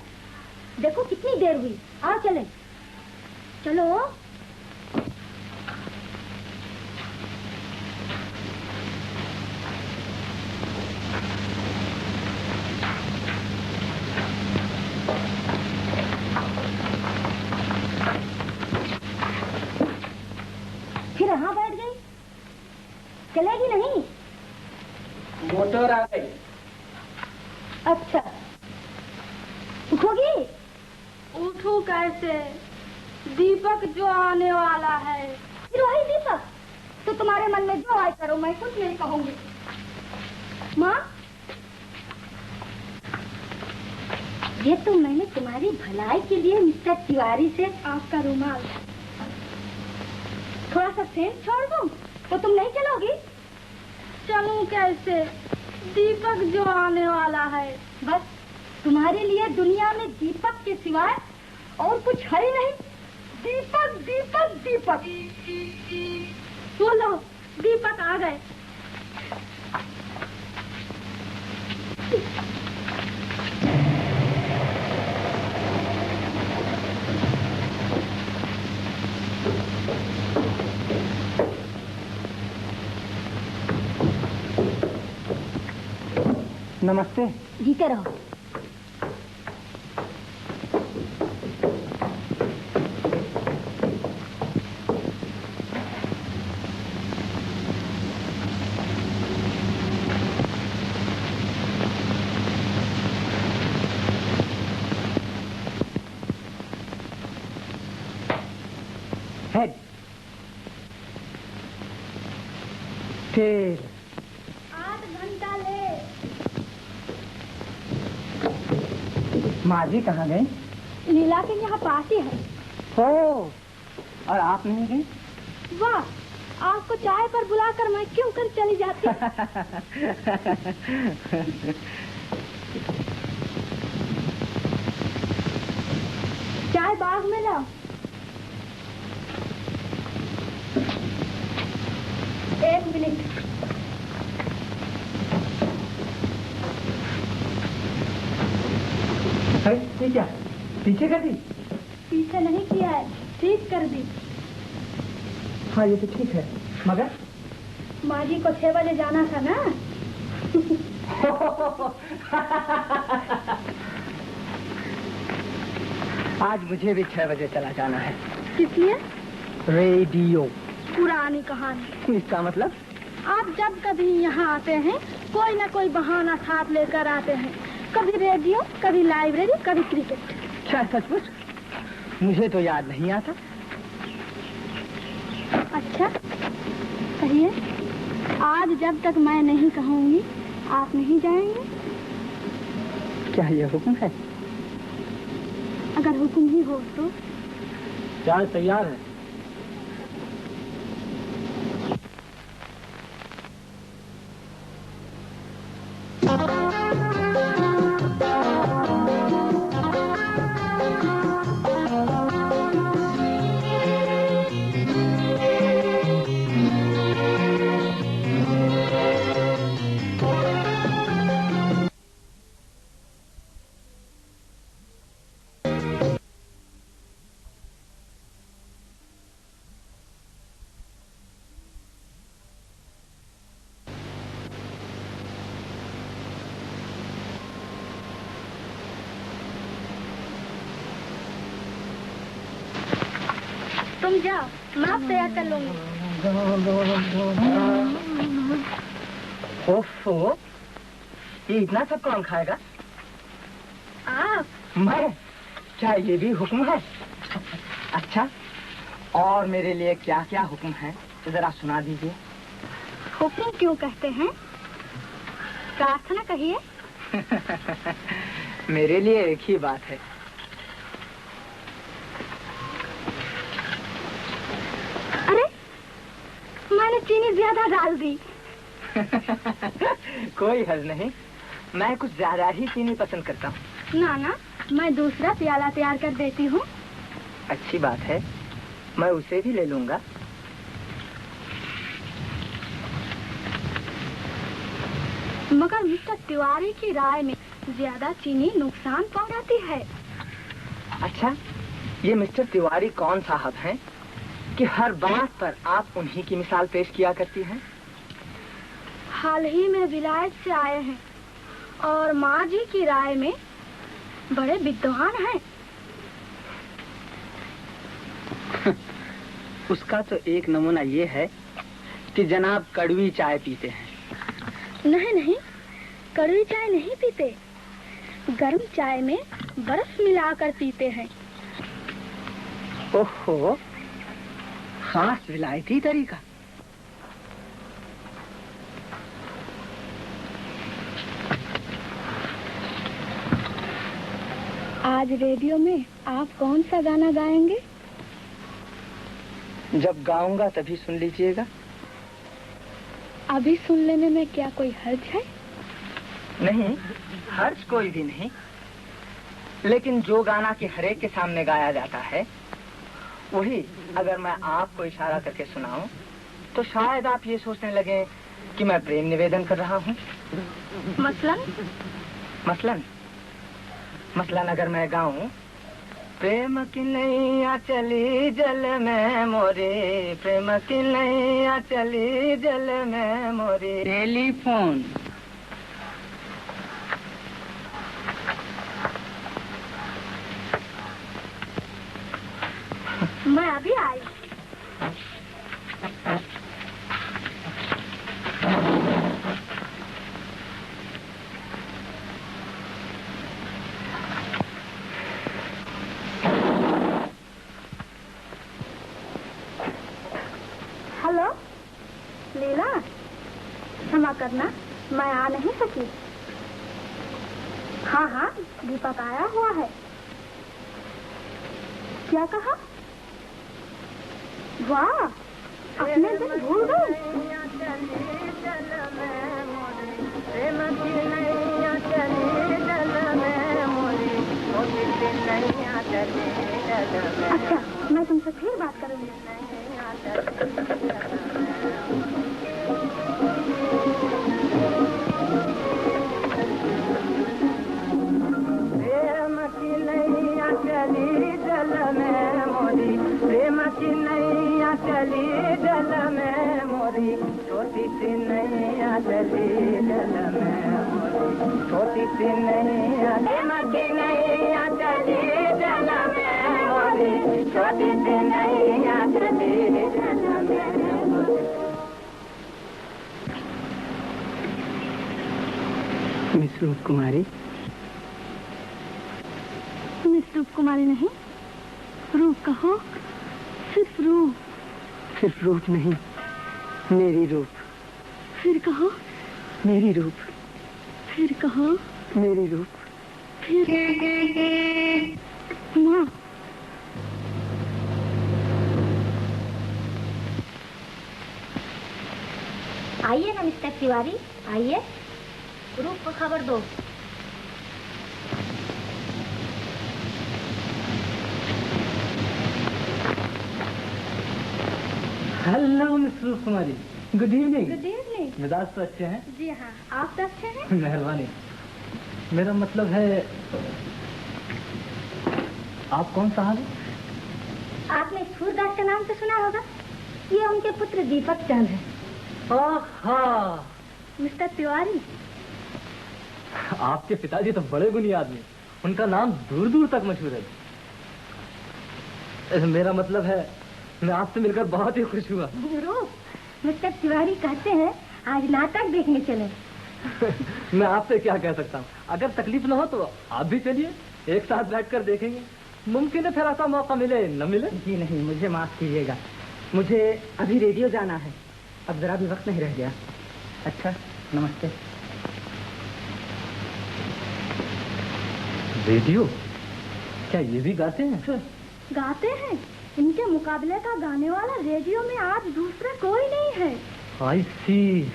देखो कितनी देर हुई। आओ चले, चलो। फिर यहाँ बैठ गई, चलेगी नहीं? मोटर आ गई। अच्छा, उठोगी? उठूं कैसे? दीपक जो आने वाला है। फिर वही दीपक? तो तुम्हारे मन में जो आए करो, मैं कुछ नहीं कहूंगी। माँ, ये तो मैंने तुम्हारी भलाई के लिए मिस्टर तिवारी से आपका रुमाल, थोड़ा सा सेंट छोड़ दूं तो तुम नहीं चलोगी? चलूं कैसे? दीपक जो आने वाला है। बस तुम्हारे लिए दुनिया में दीपक के सिवाय और कुछ है ही नहीं। दीपक, दीपक, दीपक। बोलो, दीपक आ गए। नमस्ते। जीते रहो। Head, tell. 8 घंटा ले। माँ जी कहाँ गए? लीला के यहाँ पास ही है। हो, और आप नहीं गए? वाह, आपको चाय पर बुलाकर मैं क्यों कर चली जाती? चाय बाग में लाओ। एक मिनट। ये क्या पीछे कर दी? पीछे नहीं किया है, ठीक कर दी। हाँ, ये तो ठीक है, मगर माँ जी को 6 बजे जाना था ना। आज मुझे भी 6 बजे चला जाना है। किस लिए? रेडियो। पुरानी कहानी। इसका मतलब? आप जब कभी यहाँ आते हैं कोई न कोई बहाना साथ लेकर आते हैं। कभी रेडियो, कभी लाइब्रेरी, कभी क्रिकेट। क्या सचमुच? मुझे तो याद नहीं आता। अच्छा, कहिए। आज जब तक मैं नहीं कहूँगी आप नहीं जाएंगे? क्या ये हुक्म है? अगर हुक्म ही हो तो। चाय तैयार है। तुम जाओ, मैं आप तैयार कर लूंगी। ओफो, ये इतना सब कौन खाएगा? आप। मैं? क्या ये भी हुक्म है? अच्छा, और मेरे लिए क्या क्या हुक्म है जरा सुना दीजिए। हुक्म क्यों कहते हैं? प्रार्थना कहिए। मेरे लिए एक ही बात है। अरे, मैंने चीनी ज्यादा डाल दी। कोई हर्ज नहीं, मैं कुछ ज्यादा ही चीनी पसंद करता हूँ। ना ना, मैं दूसरा प्याला तैयार कर देती हूँ। अच्छी बात है, मैं उसे भी ले लूंगा। मगर मिस्टर तिवारी की राय में ज्यादा चीनी नुकसान पहुंचाती है। अच्छा, ये मिस्टर तिवारी कौन साहब हैं कि हर बात पर आप उन्हीं की मिसाल पेश किया करती हैं? हाल ही में विलायत से आए हैं और माँ जी की राय में बड़े विद्वान हैं। उसका तो एक नमूना ये है कि जनाब कड़वी चाय पीते हैं। नहीं नहीं, कड़वी चाय नहीं पीते, गर्म चाय में बर्फ मिलाकर पीते हैं। ओहो, खास विलायती तरीका। आज रेडियो में आप कौन सा गाना गाएंगे? जब गाऊंगा तभी सुन लीजिएगा। अभी सुन लेने में क्या कोई हर्ज है? नहीं, हर्ज कोई भी नहीं, लेकिन जो गाना के हरेक के सामने गाया जाता है वही अगर मैं आपको इशारा करके सुनाऊं तो शायद आप ये सोचने लगे कि मैं प्रेम निवेदन कर रहा हूँ। मसलन अगर मैं गाऊं, प्रेम की नैया चली जल में मोरे, प्रेम की नैया चली जल में मोरे, टेलीफोन। मैं अभी आई। हेलो लीला, क्षमा करना मैं आ नहीं सकी। हाँ हाँ, दीपक आया हुआ है। क्या कहा? वाह, अपने दिन भूल गए। अच्छा, मैं तुमसे फिर बात करूंगी। प्रेम की नैया चली जल में मोरी, प्रेम की नैया चली जल में मोरी, छोटी सी नैया चली जल में मोरी, छोटी सी नैया, प्रेम की नैया चली जल में मोरी, छोटी सी नैया चली जल में मोरी। मिस रूप कुमारी। मिस रूप कुमारी नहीं, रूप कहो, सिर्फ रूप। सिर्फ रूप नहीं, मेरी रूप। फिर कहो, मेरी रूप। फिर कहो, मेरी रूप। फिर माँ। आइए ना मिस्टर तिवारी, आइए, रूप को खबर दो। हेलो मिस रूप कुमारी, गुड इवनिंग। Good evening. मिजाज तो अच्छे हैं? जी हाँ, आप तो अच्छे हैं। मेहरबानी। मेरा मतलब है, आप कौन साहब? आपने सूरदास का नाम तो सुना होगा, ये उनके पुत्र दीपक चंद है। ओह, मिस्टर तिवारी, आपके पिताजी तो बड़े गुणी आदमी, उनका नाम दूर दूर तक मशहूर है। मेरा मतलब है, मैं आपसे मिलकर बहुत ही खुश हुआ। रूप, मिस्टर तिवारी कहते हैं आज नाटक देखने चले। मैं आपसे क्या कह सकता हूँ, अगर तकलीफ न हो तो आप भी चलिए, एक साथ बैठकर देखेंगे। मुमकिन है फिर ऐसा मौका मिले न मिले। जी नहीं, मुझे माफ कीजिएगा, मुझे अभी रेडियो जाना है, अब जरा भी वक्त नहीं रह गया। अच्छा, नमस्ते। रेडियो? क्या ये भी गाते हैं? गाते हैं? इनके मुकाबले का गाने वाला रेडियो में आज दूसरा कोई नहीं है। आई सी,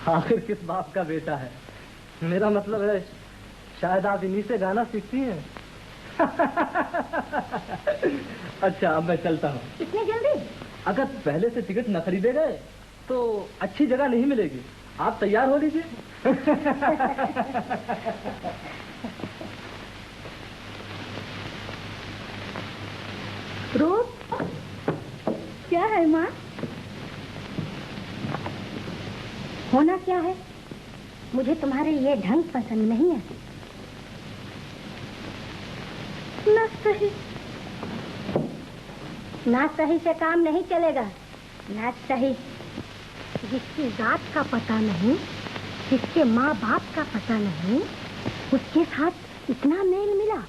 आखिर किस बाप का बेटा है? मेरा मतलब है शायद आप इन्हीं से गाना सीखती हैं। अच्छा, अब मैं चलता हूँ। इतनी जल्दी? अगर पहले से टिकट न खरीदे गए तो अच्छी जगह नहीं मिलेगी, आप तैयार हो लीजिए। रूप, क्या है माँ? होना क्या है? मुझे तुम्हारे ये ढंग पसंद नहीं है। ना सही, ना सही से काम नहीं चलेगा। ना सही, जिसकी जात का पता नहीं, जिसके माँ बाप का पता नहीं, उसके साथ इतना मेल मिला।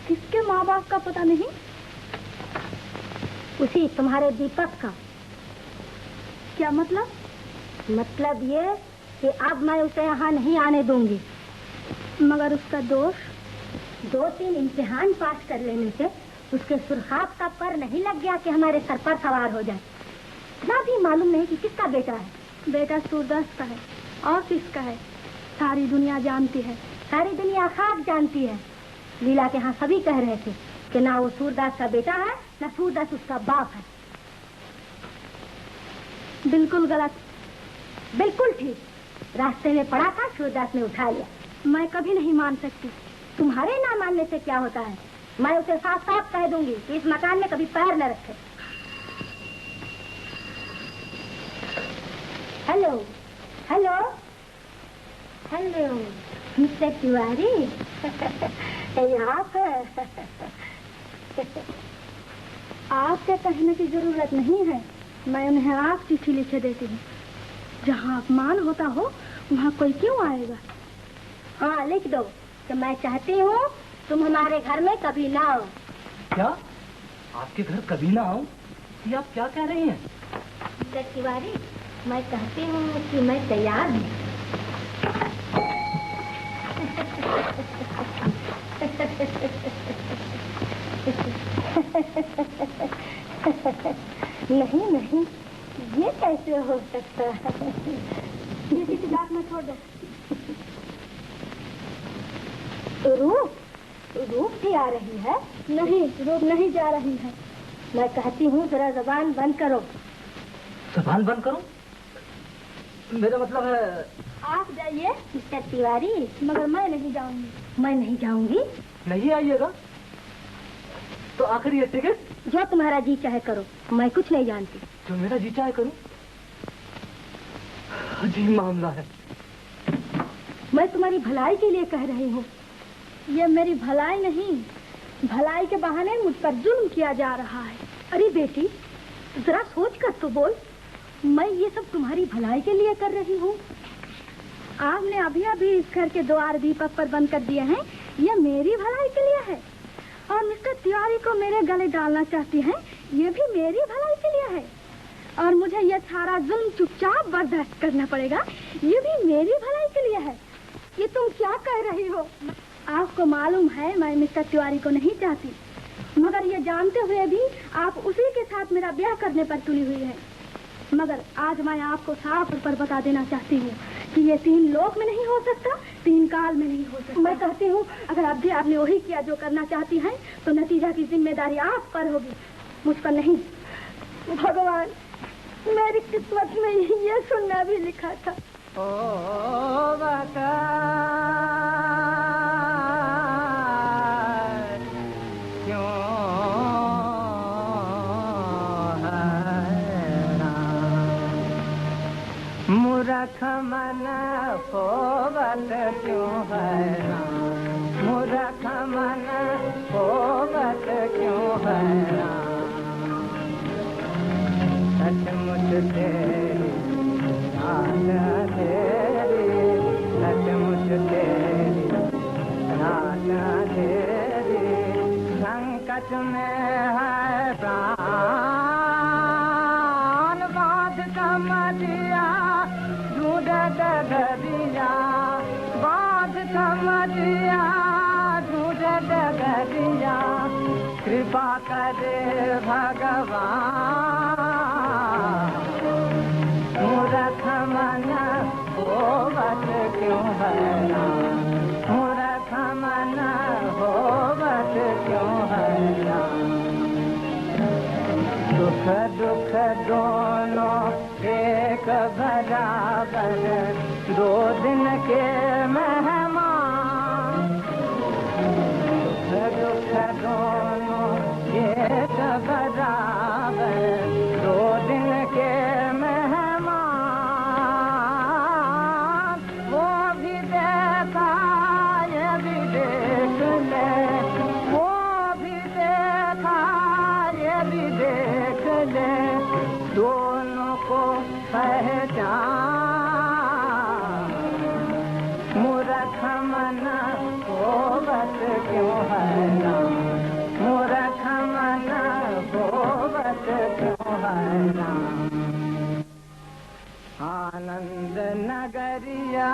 किसके माँ बाप का पता नहीं? उसी तुम्हारे दीपक का। क्या मतलब? मतलब ये कि अब मैं उसे यहाँ नहीं आने दूंगी। मगर उसका दोष, 2-3 इम्तिहान पास कर लेने से उसके सुरखाब का पर नहीं लग गया कि हमारे सर पर सवार हो जाए। इतना भी मालूम नहीं कि किसका बेटा है। बेटा सूरदास का है। और किसका है? सारी दुनिया जानती है, सारी दुनिया खाक जानती है। लीला के यहाँ सभी कह रहे थे कि ना वो सूरदास का बेटा है, ना सूरदास उसका बाप है। बिल्कुल गलत, बिल्कुल ठीक। रास्ते में पड़ा था, सूरदास ने उठा लिया। मैं कभी नहीं मान सकती। तुम्हारे ना मानने से क्या होता है? मैं उसे साफ साफ कह दूंगी कि इस मकान में कभी पैर न रखे। Hello hello hello mister Tiwari. आप आपसे कहने की जरूरत नहीं है, मैं उन्हें आप चिट्ठी लिखे देती हूँ। जहाँ अपमान होता हो वहाँ कोई क्यों आएगा? हाँ, लिख दो कि मैं चाहती हूँ तुम हमारे घर में कभी ना आओ। क्या? आपके घर कभी ना आओ? ये आप क्या कह रही हैं? मिस्टर तिवारी, मैं कहती हूँ कि मैं तैयार हूँ। नहीं नहीं, ये कैसे हो सकता है? ये किसी बात में छोड़ दो। रूप, रूप भी आ रही है? नहीं, रूप नहीं जा रही है। मैं कहती हूँ जरा जबान बंद करो। जबान बंद करो? मेरा मतलब है आप जाइए मिस्टर तिवारी, मगर मैं नहीं जाऊंगी। मैं नहीं जाऊंगी। नहीं आइएगा तो आखिर ये टिकट? जो तुम्हारा जी चाहे करो, मैं कुछ नहीं जानती। जो मेरा जी चाहे करूं? अजीब मामला है। मैं तुम्हारी भलाई के लिए कह रही हूँ। ये मेरी भलाई नहीं, भलाई के बहाने मुझ पर जुल्म किया जा रहा है। अरे बेटी, जरा सोच कर तो बोल। मैं ये सब तुम्हारी भलाई के लिए कर रही हूँ। आपने अभी अभी इस घर के द्वार दीपक पर बंद कर दिए हैं, ये मेरी भलाई के लिए है। और मिस्टर तिवारी को मेरे गले डालना चाहती हैं, ये भी मेरी भलाई के लिए है। और मुझे ये सारा जुल्म चुपचाप बर्दाश्त करना पड़ेगा, ये भी मेरी भलाई के लिए है। ये तुम क्या कह रही हो? आपको मालूम है मैं मिस्टर तिवारी को नहीं चाहती, मगर ये जानते हुए भी आप उसी के साथ मेरा ब्याह करने पर तुली हुई है। मगर आज मैं आपको साफ तौर पर बता देना चाहती हूँ कि ये 3 लोक में नहीं हो सकता, 3 काल में नहीं हो सकता। मैं कहती हूँ अगर अब भी आपने वही किया जो करना चाहती हैं, तो नतीजा की जिम्मेदारी आप पर होगी, मुझ पर नहीं। भगवान, मेरी किस्मत में ये सुनना भी लिखा था। ओ बता क्यों मूर्ख मन पोवत क्यों है? मूर्ख मन पोवत क्यों है? सचमुच तेरी नाच में है प्राण बांध कमरिया ढूंढे डगरिया बांध कमरिया ढूंढे डगरिया कृपा करे भगवान मूर्ख मन होवत क्यों है मूर्ख मन होवत क्यों है दुख दुख दोनों एक बराबर दो दिन के मेहमान दुख दुख दोनों एक बराबर दो दिन के मेहमान वो भी देखा ये भी देख ले वो भी देखा ये भी देख ले दोनों को पहचान मूर्ख मन होवत क्यों है ना मूर्ख मन होवत क्यों है ना आनंद नगरिया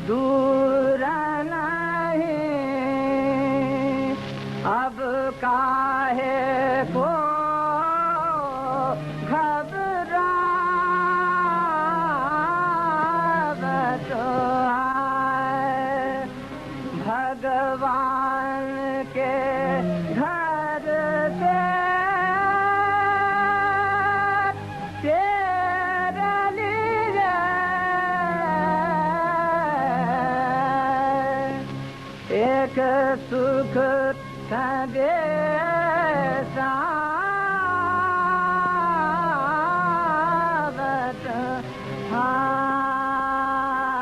दूर नहीं अब काहे को घबरावत आए भगवान के घर से तेरे लिए एक सुख संदेशावत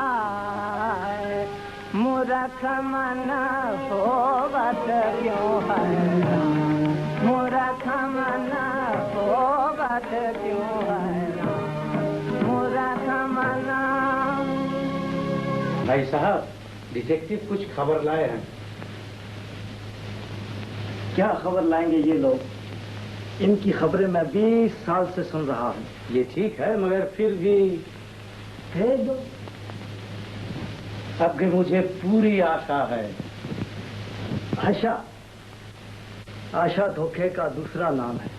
आए मूर्ख मन होवत क्यों है मूर्ख मन होवत क्यों है मूर्ख मन भाई साहब डिटेक्टिव कुछ खबर लाए हैं। क्या खबर लाएंगे ये लोग इनकी खबरें मैं 20 साल से सुन रहा हूँ ये ठीक है मगर फिर भी भेज दो अब मुझे पूरी आशा है। आशा आशा धोखे का दूसरा नाम है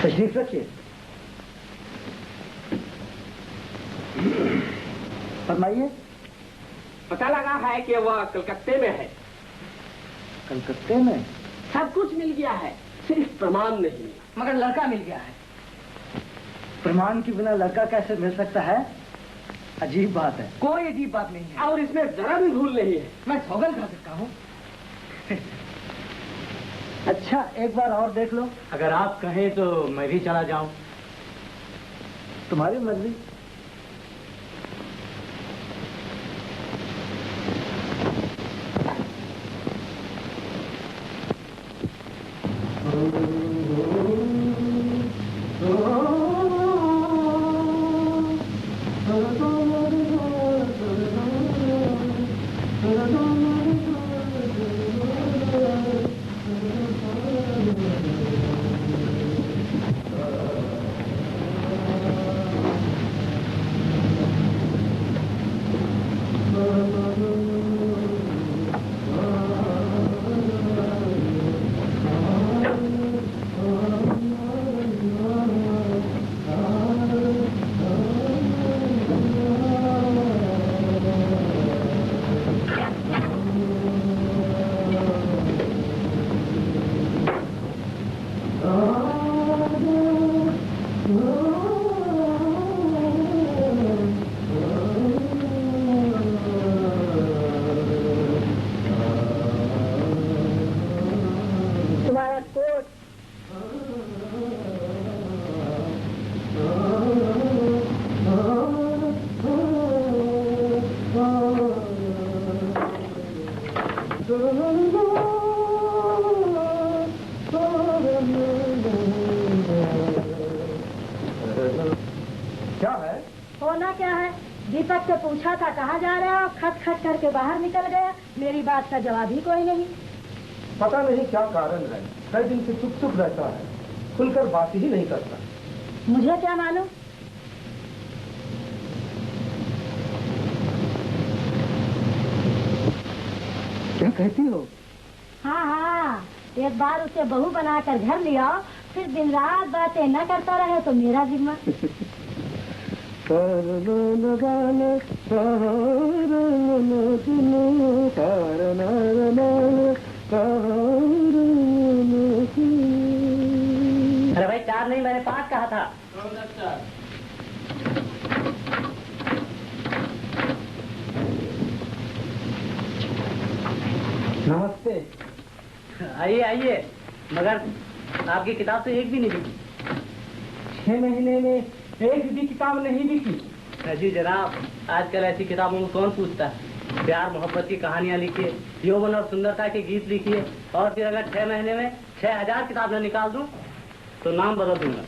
तशरीफ रखिए फरमाइए पता लगा है कि वह कलकत्ते में है कलकत्ते में सब कुछ मिल गया है सिर्फ प्रमाण नहीं मिला मगर लड़का मिल गया है प्रमाण के बिना लड़का कैसे मिल सकता है अजीब बात है कोई अजीब बात नहीं है और इसमें जरा भी भूल नहीं है मैं सौगंध खा सकता हूँ अच्छा एक बार और देख लो अगर आप कहें तो मैं भी चला जाऊं। तुम्हारी मर्जी होना क्या है? दीपक से पूछा था कहाँ जा रहे हो, खट खट करके बाहर निकल गया। मेरी बात का जवाब ही कोई नहीं। पता नहीं क्या कारण है, कई दिन से चुप चुप रहता है, खुलकर बात ही नहीं करता। मुझे क्या मालूम। क्या कहती हो? हाँ हाँ, एक बार उसे बहू बनाकर घर लिया, फिर दिन रात बातें न करता रहे तो मेरा जिम्मा। अरे भाई 4 नहीं, मैंने 5 कहा था। नमस्ते। आइए आइए, मगर आपकी किताब तो एक भी नहीं बिकी। 6 महीने में एक भी किताब नहीं बिकी। जी जनाब, आजकल ऐसी किताबों को कौन पूछता है। प्यार मोहब्बत की कहानियां लिखिए, यौवन और सुंदरता के गीत लिखिए, और फिर अगर 6 महीने में 6000 किताब न निकाल दूं तो नाम बदल दूंगा।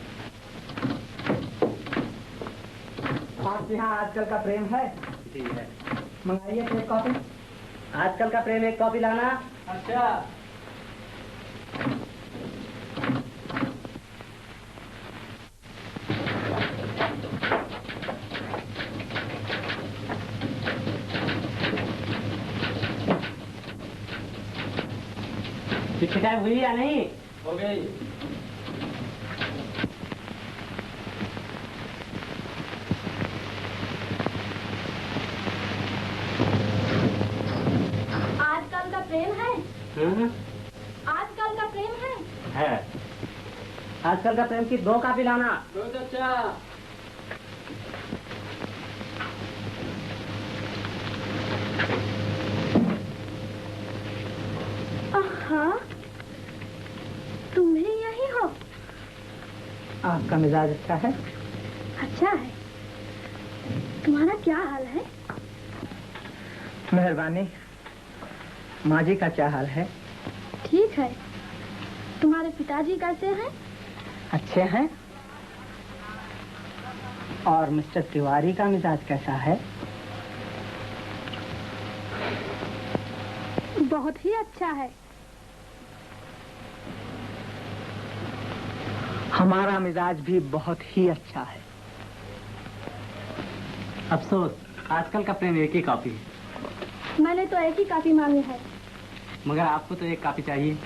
आपके यहाँ आजकल का प्रेम है? जी है। मंगाइए एक कॉपी। आजकल का प्रेम एक कॉपी लाना। अच्छा। शिकायत हुई या नहीं? हो गई। आजकल का प्रेम है? आजकल का प्रेम है? आजकल का प्रेम की 2 कॉपी लाना। बहुत अच्छा। हाँ, तुम भी यही हो? आपका मिजाज अच्छा है? अच्छा है। तुम्हारा क्या हाल है? मेहरबानी। माँ जी का क्या हाल है? ठीक है। तुम्हारे पिताजी कैसे हैं? अच्छे हैं। और मिस्टर तिवारी का मिजाज कैसा है? बहुत ही अच्छा है। हमारा मिजाज भी बहुत ही अच्छा है। अफसोस, आजकल का प्रेम एक ही कॉपी है। मैंने तो एक ही कॉपी मांगी है। मगर आपको तो एक कॉपी चाहिए।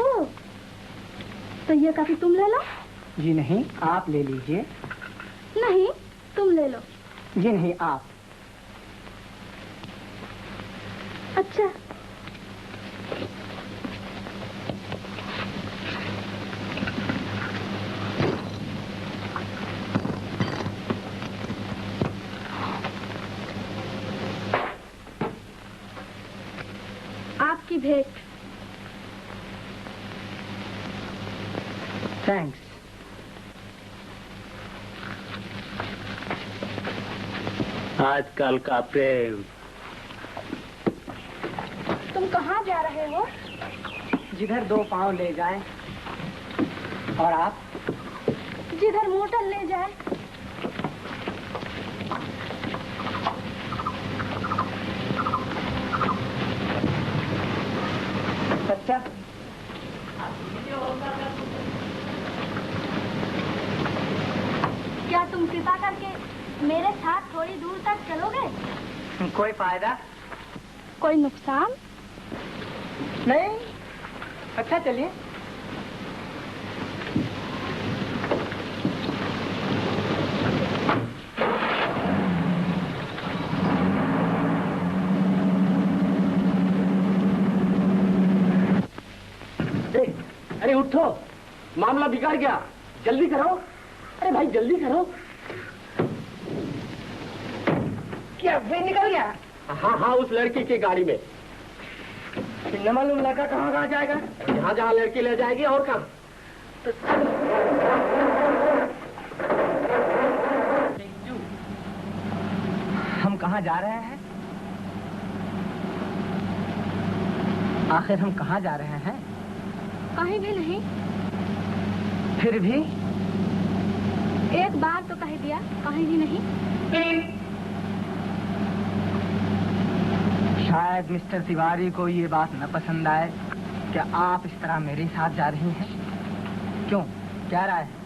ओह, तो ये कॉपी तुम ले लो। जी नहीं, आप ले लीजिए। नहीं, तुम ले लो। जी नहीं, आप। अच्छा। आपकी भेंट। थैंक्स। आजकल का प्रेम। तुम कहाँ जा रहे हो? जिधर 2 पाँव ले जाए। और आप? जिधर मोटर ले जाए। अच्छा। क्या तुम कृपा करके मेरे साथ थोड़ी दूर तक चलोगे? कोई फायदा? कोई नुकसान? नहीं। अच्छा, चलिए। अरे उठो, मामला बिगड़ गया, जल्दी करो। अरे भाई जल्दी करो। क्या वे निकल गया? हाँ हाँ, उस लड़की की गाड़ी में। न मालूम लड़का कहाँ जाएगा? जहाँ जहाँ लड़की ले जाएगी, और कहाँ। हम कहाँ जा रहे हैं? आखिर हम कहाँ जा रहे हैं? कहीं भी नहीं। फिर भी एक बार तो कह दिया, कहेंगी नहीं? शायद मिस्टर तिवारी को ये बात न पसंद आए कि आप इस तरह मेरे साथ जा रही हैं। क्यों, क्या राय है?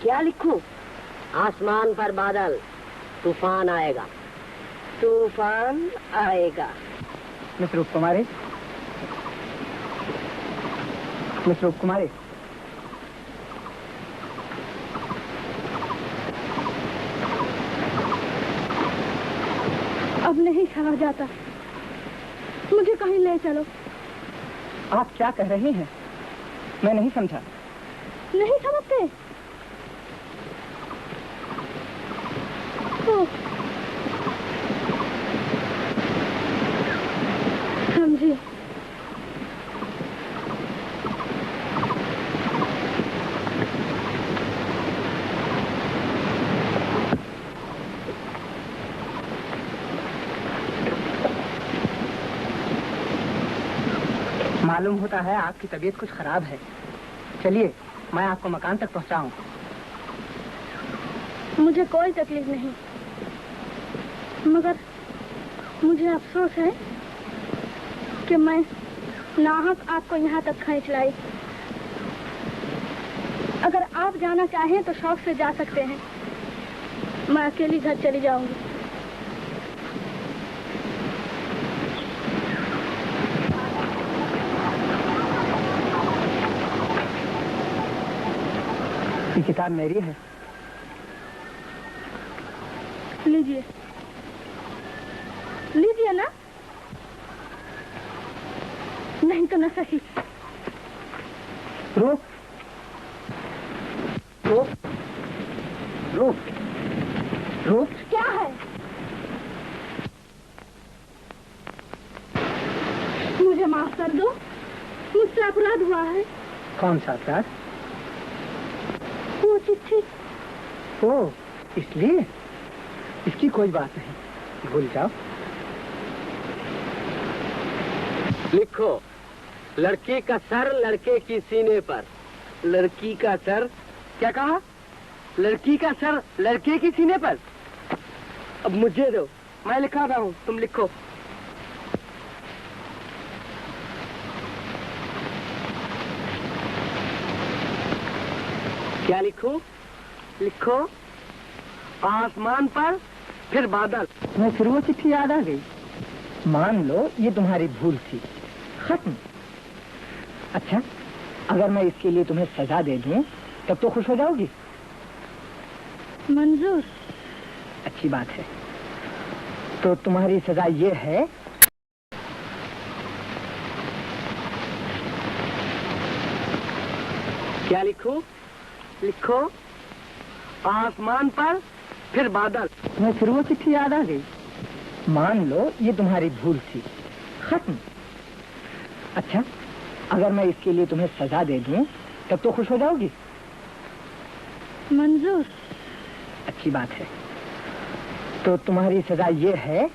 क्या लिखूं? आसमान पर बादल, तूफान आएगा, तूफान आएगा। मिस रूप कुमारी, मिस रूप कुमारी, अब नहीं सहा जाता, मुझे कहीं ले चलो। आप क्या कह रही हैं? मैं नहीं समझा। नहीं समझते? समझिए। मालूम होता है आपकी तबीयत कुछ खराब है। चलिए मैं आपको मकान तक पहुंचाऊं। मुझे कोई तकलीफ नहीं, मगर मुझे अफसोस है कि मैं नाहक आपको यहाँ तक खींच लाई। अगर आप जाना चाहें तो शौक से जा सकते हैं, मैं अकेली घर चली जाऊंगी। ये किताब मेरी है। लीजिए, लीजिए ना। नहीं तो न सही। रूप, रूप, रूप, रूप, क्या है? मुझे माफ कर दो, मुझसे अपराध हुआ है। कौन सा अपराध? वो चिट्ठी। ओ, इसलिए? इसकी कोई बात नहीं, भूल जाओ। लिखो, लड़के का सर लड़के की सीने पर। लड़की का सर, क्या कहा? लड़की का सर लड़के की सीने पर। अब मुझे दो, मैं लिखा रहा हूँ, तुम लिखो। क्या लिखूं? लिखो, आसमान पर फिर बादल। मैं फिर वो चिट्ठी याद आ गई। मान लो ये तुम्हारी भूल थी, खत्म। अच्छा, अगर मैं इसके लिए तुम्हें सजा दे दूं तब तो खुश हो जाओगी? मंजूर। अच्छी बात है। तो तुम्हारी सजा ये है, क्या लिखूं? लिखो, आसमान पर फिर बादल। मैं फिर वो चिट्ठी याद आ गई। मान लो ये तुम्हारी भूल थी, खत्म। अच्छा, अगर मैं इसके लिए तुम्हें सजा दे दूं तब तो खुश हो जाओगी? मंजूर। अच्छी बात है। तो तुम्हारी सजा ये है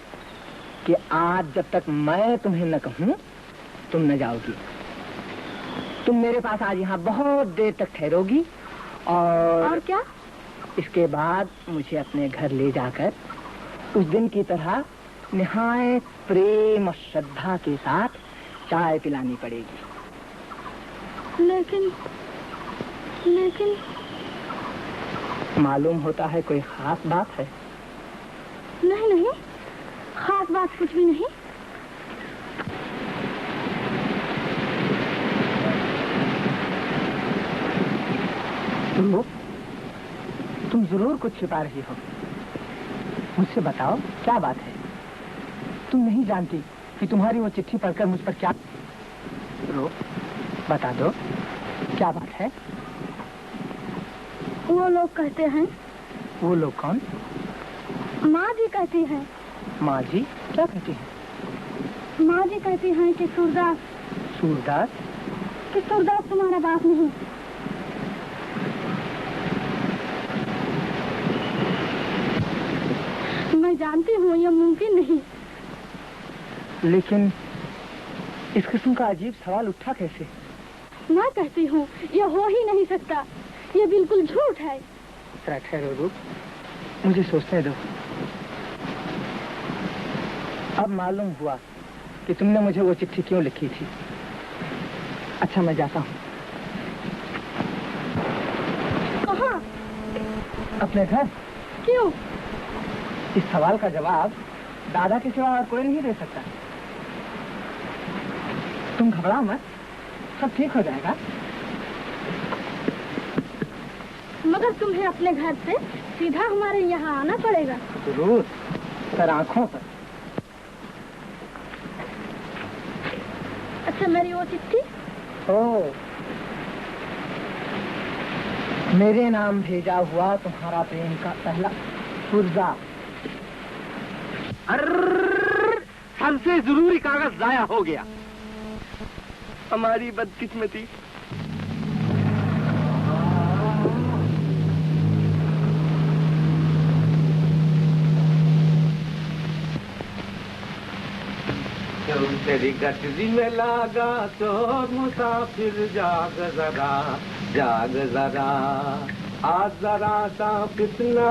कि आज जब तक मैं तुम्हें न कहूं तुम न जाओगी। तुम मेरे पास आज यहाँ बहुत देर तक ठहरोगी और क्या? इसके बाद मुझे अपने घर ले जाकर उस दिन की तरह निहायत प्रेम और श्रद्धा के साथ चाय पिलानी पड़ेगी। लेकिन मालूम होता है कोई खास बात है? नहीं, खास बात कुछ भी नहीं। तुम जरूर कुछ छिपा रही हो। मुझसे बताओ क्या बात है? तुम नहीं जानती कि तुम्हारी वो चिट्ठी पढ़कर मुझ पर क्या बता दो, क्या बात है? वो लोग कहते हैं। वो लोग कौन? माँ जी कहती है। माँ जी क्या कहती हैं? माँ जी कहती हैं कि सूरदास तुम्हारा बाप नहीं। मैं जानती हूँ ये मुमकिन नहीं। लेकिन इस किस्म का अजीब सवाल उठा कैसे? मैं कहती हूँ ये हो ही नहीं सकता, ये बिल्कुल झूठ है। जरा ठहरो रूप, मुझे सोचने दो। अब मालूम हुआ कि तुमने मुझे वो चिट्ठी क्यों लिखी थी। अच्छा मैं जाता हूँ। कहाँ? अपने घर। क्यों? इस सवाल का जवाब दादा के सिवा और कोई नहीं दे सकता। तुम घबराओ मत, सब ठीक हो जाएगा। मगर तुम्हें अपने घर से सीधा हमारे यहाँ आना पड़ेगा। जरूर, सर आंखों पर। अच्छा मेरी वो चिट्ठी? ओ, मेरे नाम भेजा हुआ तुम्हारा प्रेम का पहला पुर्जा। हमसे जरूरी कागज जाया हो गया। हमारी बदकिस्मती। तेरी गठरी में लागा चोर मुसाफिर जाग जरा आज जरा सा कितना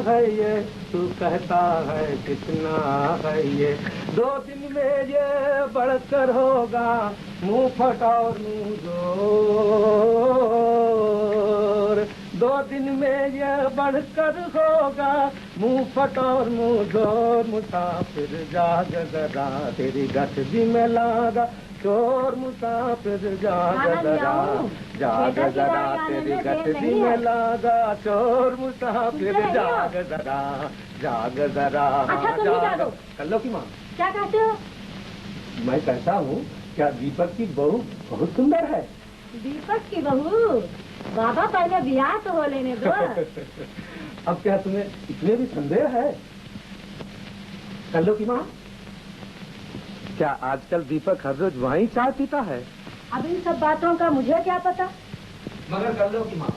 है ये, तू कहता है कितना है ये। 2 दिन में ये बढ़कर होगा मुंह फट और मुंह जोर। 2 दिन में ये बढ़कर होगा मुंह फट और मुंह जोर। मुसाफिर जाग जरा तेरी गठरी में लागा चोर मुसाफिर जाग जरा तेरी गठरी में लागा चोर मुसाफिर जाग जरा कल्लो की माँ क्या कहते हो? मैं कहता हूँ क्या दीपक की बहू बहुत सुंदर है? दीपक की बहू? बाबा पहले ब्याह तो हो लेने दो। अब क्या तुम्हें इसमें भी संदेह है? कल्लो की माँ, क्या आजकल दीपक हर रोज वहीं चाय पीता है? अब इन सब बातों का मुझे क्या पता। मगर कल्लो की माँ,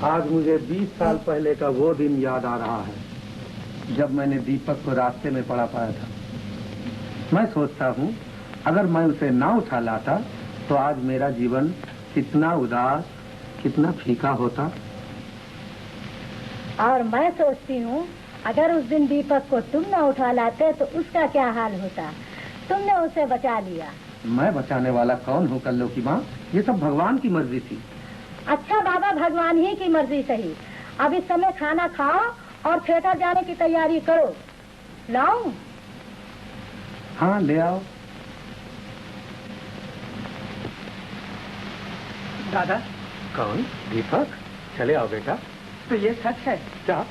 आज मुझे 20 साल पहले का वो दिन याद आ रहा है जब मैंने दीपक को रास्ते में पड़ा पाया था। मैं सोचता हूँ अगर मैं उसे ना उठा लाता तो आज मेरा जीवन कितना उदास, कितना फीका होता। और मैं सोचती हूँ अगर उस दिन दीपक को तुम न उठा लाते तो उसका क्या हाल होता। तुमने उसे बचा लिया। मैं बचाने वाला कौन हूँ कल्लो की माँ? ये सब भगवान की मर्जी थी। अच्छा बाबा, भगवान ही की मर्जी सही। अब इस समय खाना खाओ और थिएटर जाने की तैयारी करो। लाऊं? हाँ ले आओ। दादा। कौन? दीपक? चले आओ बेटा। तो ये सच है क्या?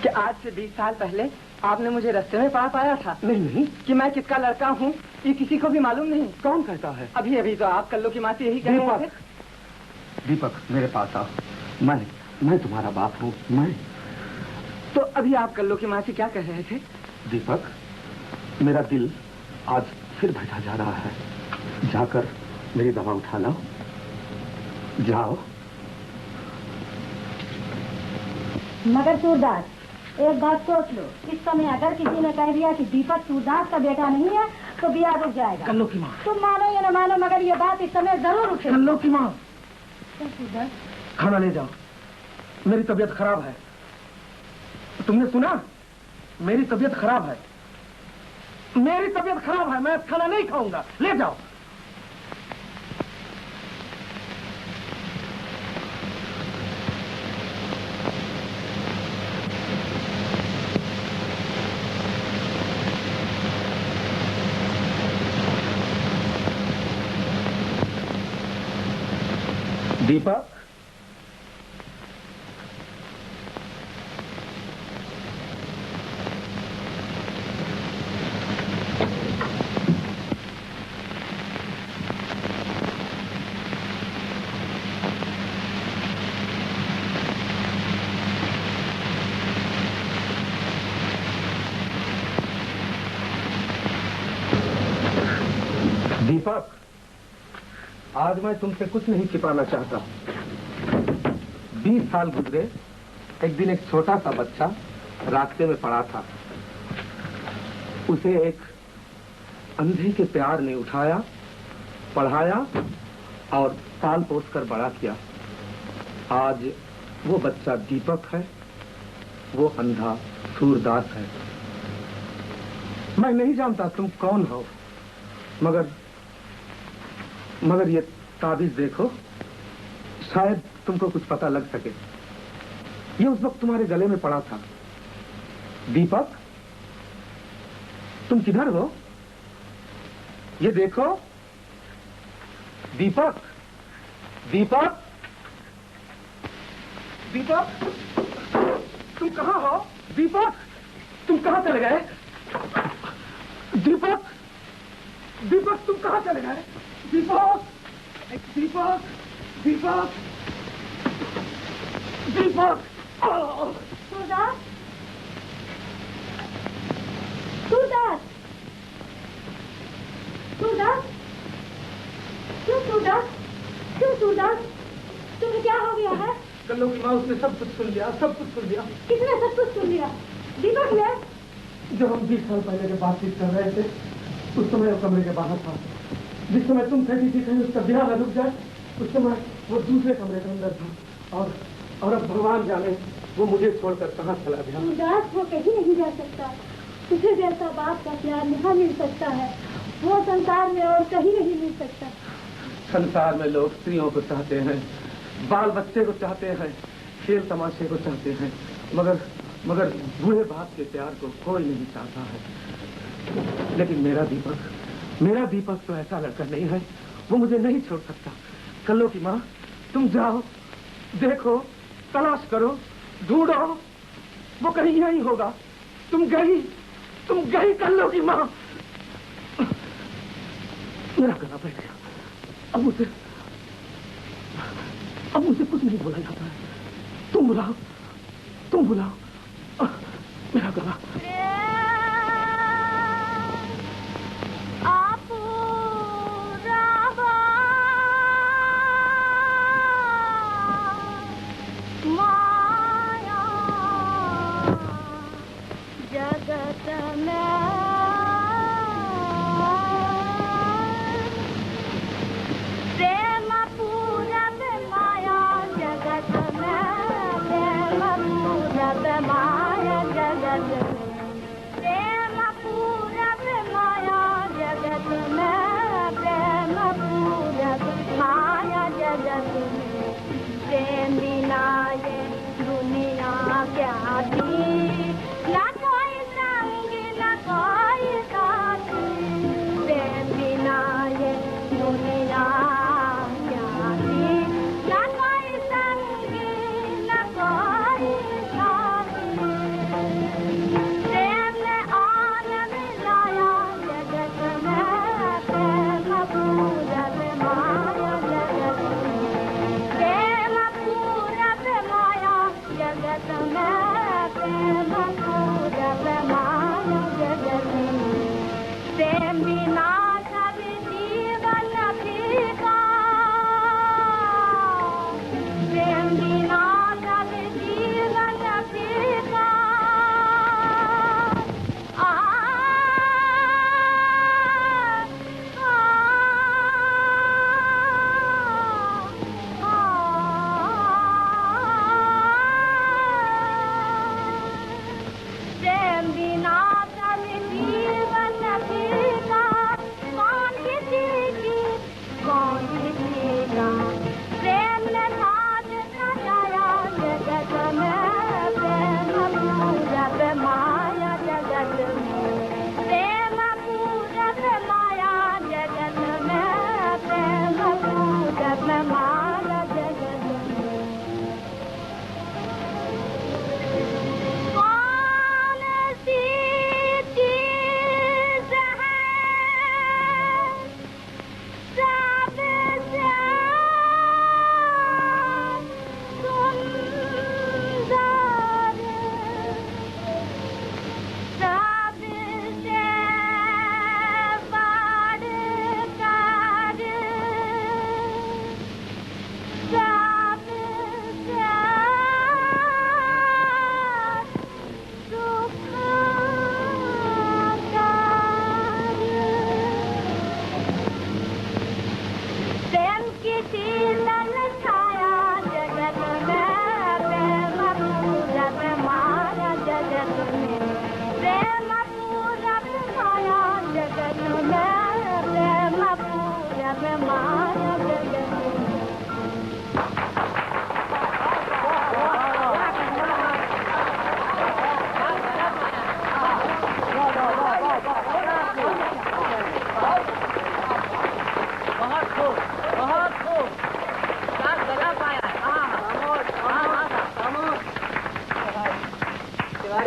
कि आज से 20 साल पहले आपने मुझे रास्ते में पाया था? नहीं। कि मैं किसका लड़का हूँ ये किसी को भी मालूम नहीं। कौन कहता है? अभी तो आप कल्लो की माँ से यही कह रहे थे। दीपक मेरे पास आओ। मैं तुम्हारा बाप हूँ। मैं तो अभी आप कल्लो की माँ से क्या कह रहे थे? दीपक, मेरा दिल आज फिर भजा जा रहा है। जाकर मेरी दवा उठा लाओ। जाओ। मगर सूरदास, एक बात सोच लो, इस समय अगर किसी ने कह दिया कि दीपक सूरदास का बेटा नहीं है तो ब्याह रुक जाएगा। कल्लो की माँ, तुम मानो या न मानो मगर ये बात इस समय जरूर उठे। कल्लो की माँ, सूरदास, खाना ले जाओ। मेरी तबीयत खराब है। तुमने सुना? मेरी तबीयत खराब है। मैं खाना नहीं खाऊंगा। ले जाओ। दीपक, दीपक, आज मैं तुमसे कुछ नहीं छिपाना चाहता। 20 साल गुजरे, एक दिन एक छोटा सा बच्चा रास्ते में पड़ा था। उसे एक अंधे के प्यार ने उठाया, पढ़ाया और पाल पोस कर बड़ा किया। आज वो बच्चा दीपक है, वो अंधा सूरदास है। मैं नहीं जानता तुम कौन हो, मगर ये ताबीज देखो, शायद तुमको कुछ पता लग सके। ये उस वक्त तुम्हारे गले में पड़ा था। दीपक, तुम किधर हो? ये देखो। दीपक, दीपक, दीपक, तुम कहाँ हो? दीपक, तुम कहाँ चले गए? दीपक, दीपक, तुम कहाँ चले गए? दीपक, दीपक, दीपक, दीपक। सूरदास, सूरदास, सूरदास, क्यों सूरदास, क्यों सूरदास, तुम्हें क्या हो गया है? कल्लो की माँ, उसने सब कुछ सुन लिया, सब कुछ सुन लिया। किसने सब कुछ सुन लिया? दीपक ने? जब हम 20 साल पहले के बातचीत कर रहे थे, उस समय वो कमरे के बाहर था। जिस समय तुम कहती थी कहीं उसका ब्याह न रुक जाए, उस समय वो दूसरे कमरे के अंदर था। और अब भगवान जाने वो मुझे छोड़कर कहाँ चला गया। उदास वो कहीं नहीं जा सकता। उसे जैसा बाप का प्यार यहाँ मिल सकता है, वो संसार में और कहीं नहीं मिल सकता। संसार में लोग स्त्रियों को चाहते हैं, बाल बच्चे को चाहते हैं, खेल तमाशे को चाहते हैं, मगर बूढ़े बाप के प्यार को कोई नहीं चाहता है। लेकिन मेरा दीपक तो ऐसा लड़का नहीं है, वो मुझे नहीं छोड़ सकता। कल्लो की माँ, तुम जाओ, देखो, तलाश करो, ढूंढो, वो कहीं यहीं होगा। तुम गई कल्लो की माँ। मेरा गला बैठ गया। अब मुझे कुछ नहीं बोला जाता है। तुम बुलाओ, मेरा गला। जगत में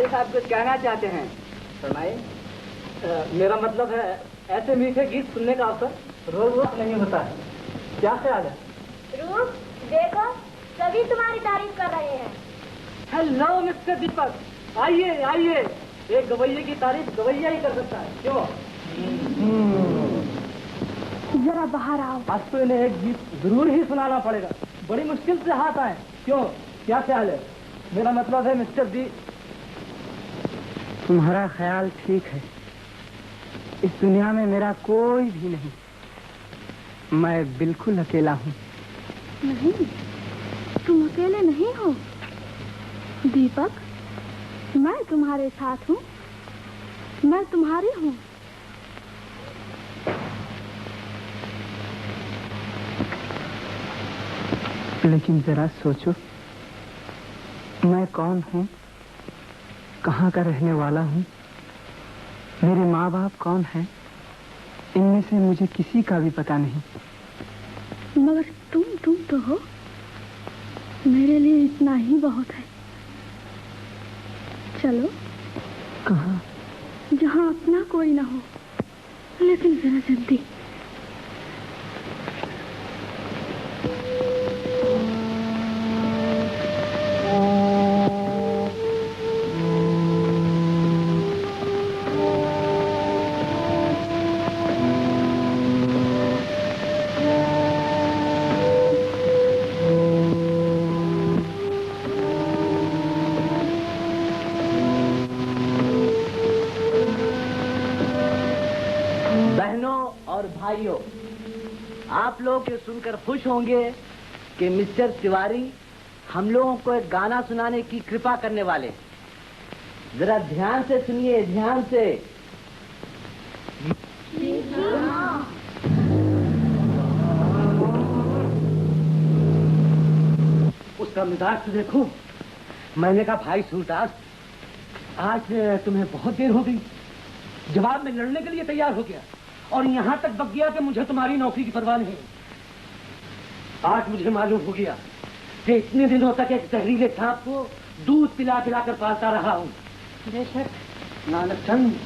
साहब कुछ कहना चाहते हैं, फरमाइए। मेरा मतलब है ऐसे मीठे गीत सुनने का अवसर रोज रोज नहीं होता है, क्या ख्याल है? रूप देखो, सभी तुम्हारी तारीफ कर रहे हैं। हेलो मिस्टर दीपक, आइए आइए। एक गवैये की तारीफ गवैया ही कर सकता है, क्यों? जरा बाहर आओ। आज तो इन्हें एक गीत जरूर ही सुनाना पड़ेगा, बड़ी मुश्किल से हाथ आए, क्यों? क्या ख्याल है? मेरा मतलब है मिस्टर दी। तुम्हारा ख्याल ठीक है, इस दुनिया में मेरा कोई भी नहीं, मैं बिल्कुल अकेला हूँ। नहीं, तुम अकेले नहीं हो दीपक, मैं तुम्हारे साथ हूँ, मैं तुम्हारी हूँ। लेकिन जरा सोचो, मैं कौन हूँ, कहाँ का रहने वाला हूँ, मेरे माँ बाप कौन हैं, इनमें से मुझे किसी का भी पता नहीं। मगर तुम तो हो, मेरे लिए इतना ही बहुत है। चलो। कहाँ? जहाँ अपना कोई ना हो, लेकिन जरा जल्दी। आप लोग ये सुनकर खुश होंगे कि मिस्टर तिवारी हम लोगों को एक गाना सुनाने की कृपा करने वाले। जरा ध्यान से सुनिए, ध्यान से। उसका मिजाज तो देखो। मैंने कहा भाई सूरदास, आज तुम्हें बहुत देर हो गई, जवाब में लड़ने के लिए तैयार हो गया और यहाँ तक बक गया कि मुझे तुम्हारी नौकरी की परवाह नहीं। आज मुझे मालूम हो गया कि इतने दिनों तक एक जहरीले सांप को दूध पिला पिला कर पालता रहा हूँ। बेशक नानक चंद,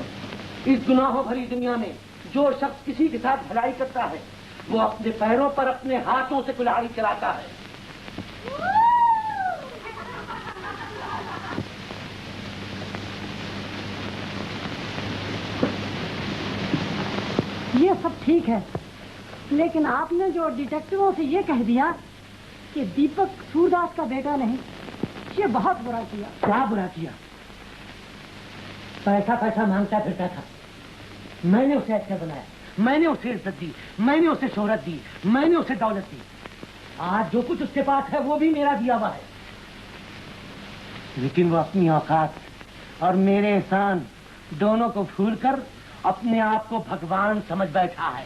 इस गुनाहों भरी दुनिया में जो शख्स किसी के साथ भलाई करता है वो अपने पैरों पर अपने हाथों से कुल्हाड़ी चलाता है। ये सब ठीक है, लेकिन आपने जो डिटेक्टिवों से ये कह दिया कि दीपक सूरदास का बेटा नहीं, ये बहुत बुरा किया। क्या बुरा किया? पैसा पैसा मांगता फिरता था, मैंने उसे अच्छा बनाया, मैंने उसे इज्जत दी, मैंने उसे शोहरत दी, मैंने उसे दौलत दी। आज जो कुछ उसके पास है वो भी मेरा दिया हुआ है, लेकिन वो अपनी औकात और मेरे एहसान दोनों को भूलकर अपने आप को भगवान समझ बैठा है।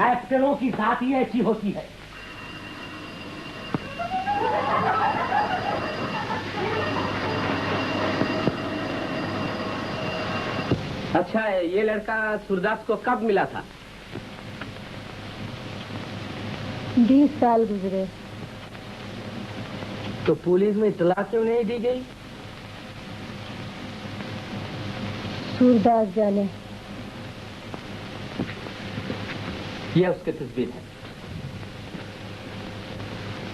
एक्टरों की जात ही ऐसी होती है। अच्छा, ये लड़का सूरदास को कब मिला था? 20 साल गुजरे। तो पुलिस में इत्तला क्यों नहीं दी गई? सूरदास जाने। यह उसकी तस्वीर है।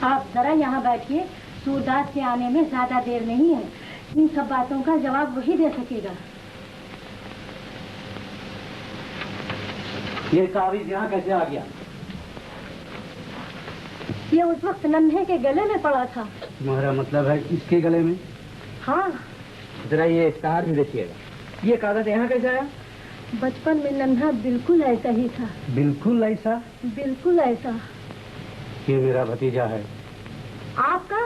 आप जरा यहाँ बैठिए, सूरदास के आने में ज्यादा देर नहीं है। इन सब बातों का जवाब वही दे सकेगा। ये कागज यहाँ कैसे आ गया? ये उस वक्त नन्हे के गले में पड़ा था। तुम्हारा मतलब है इसके गले में? हाँ। जरा ये इश्तहार भी देखिएगा। ये कागज यहाँ कैसे आया? बचपन में नन्हा बिल्कुल ऐसा ही था। बिल्कुल ऐसा? बिल्कुल ऐसा। ये मेरा भतीजा है। आपका?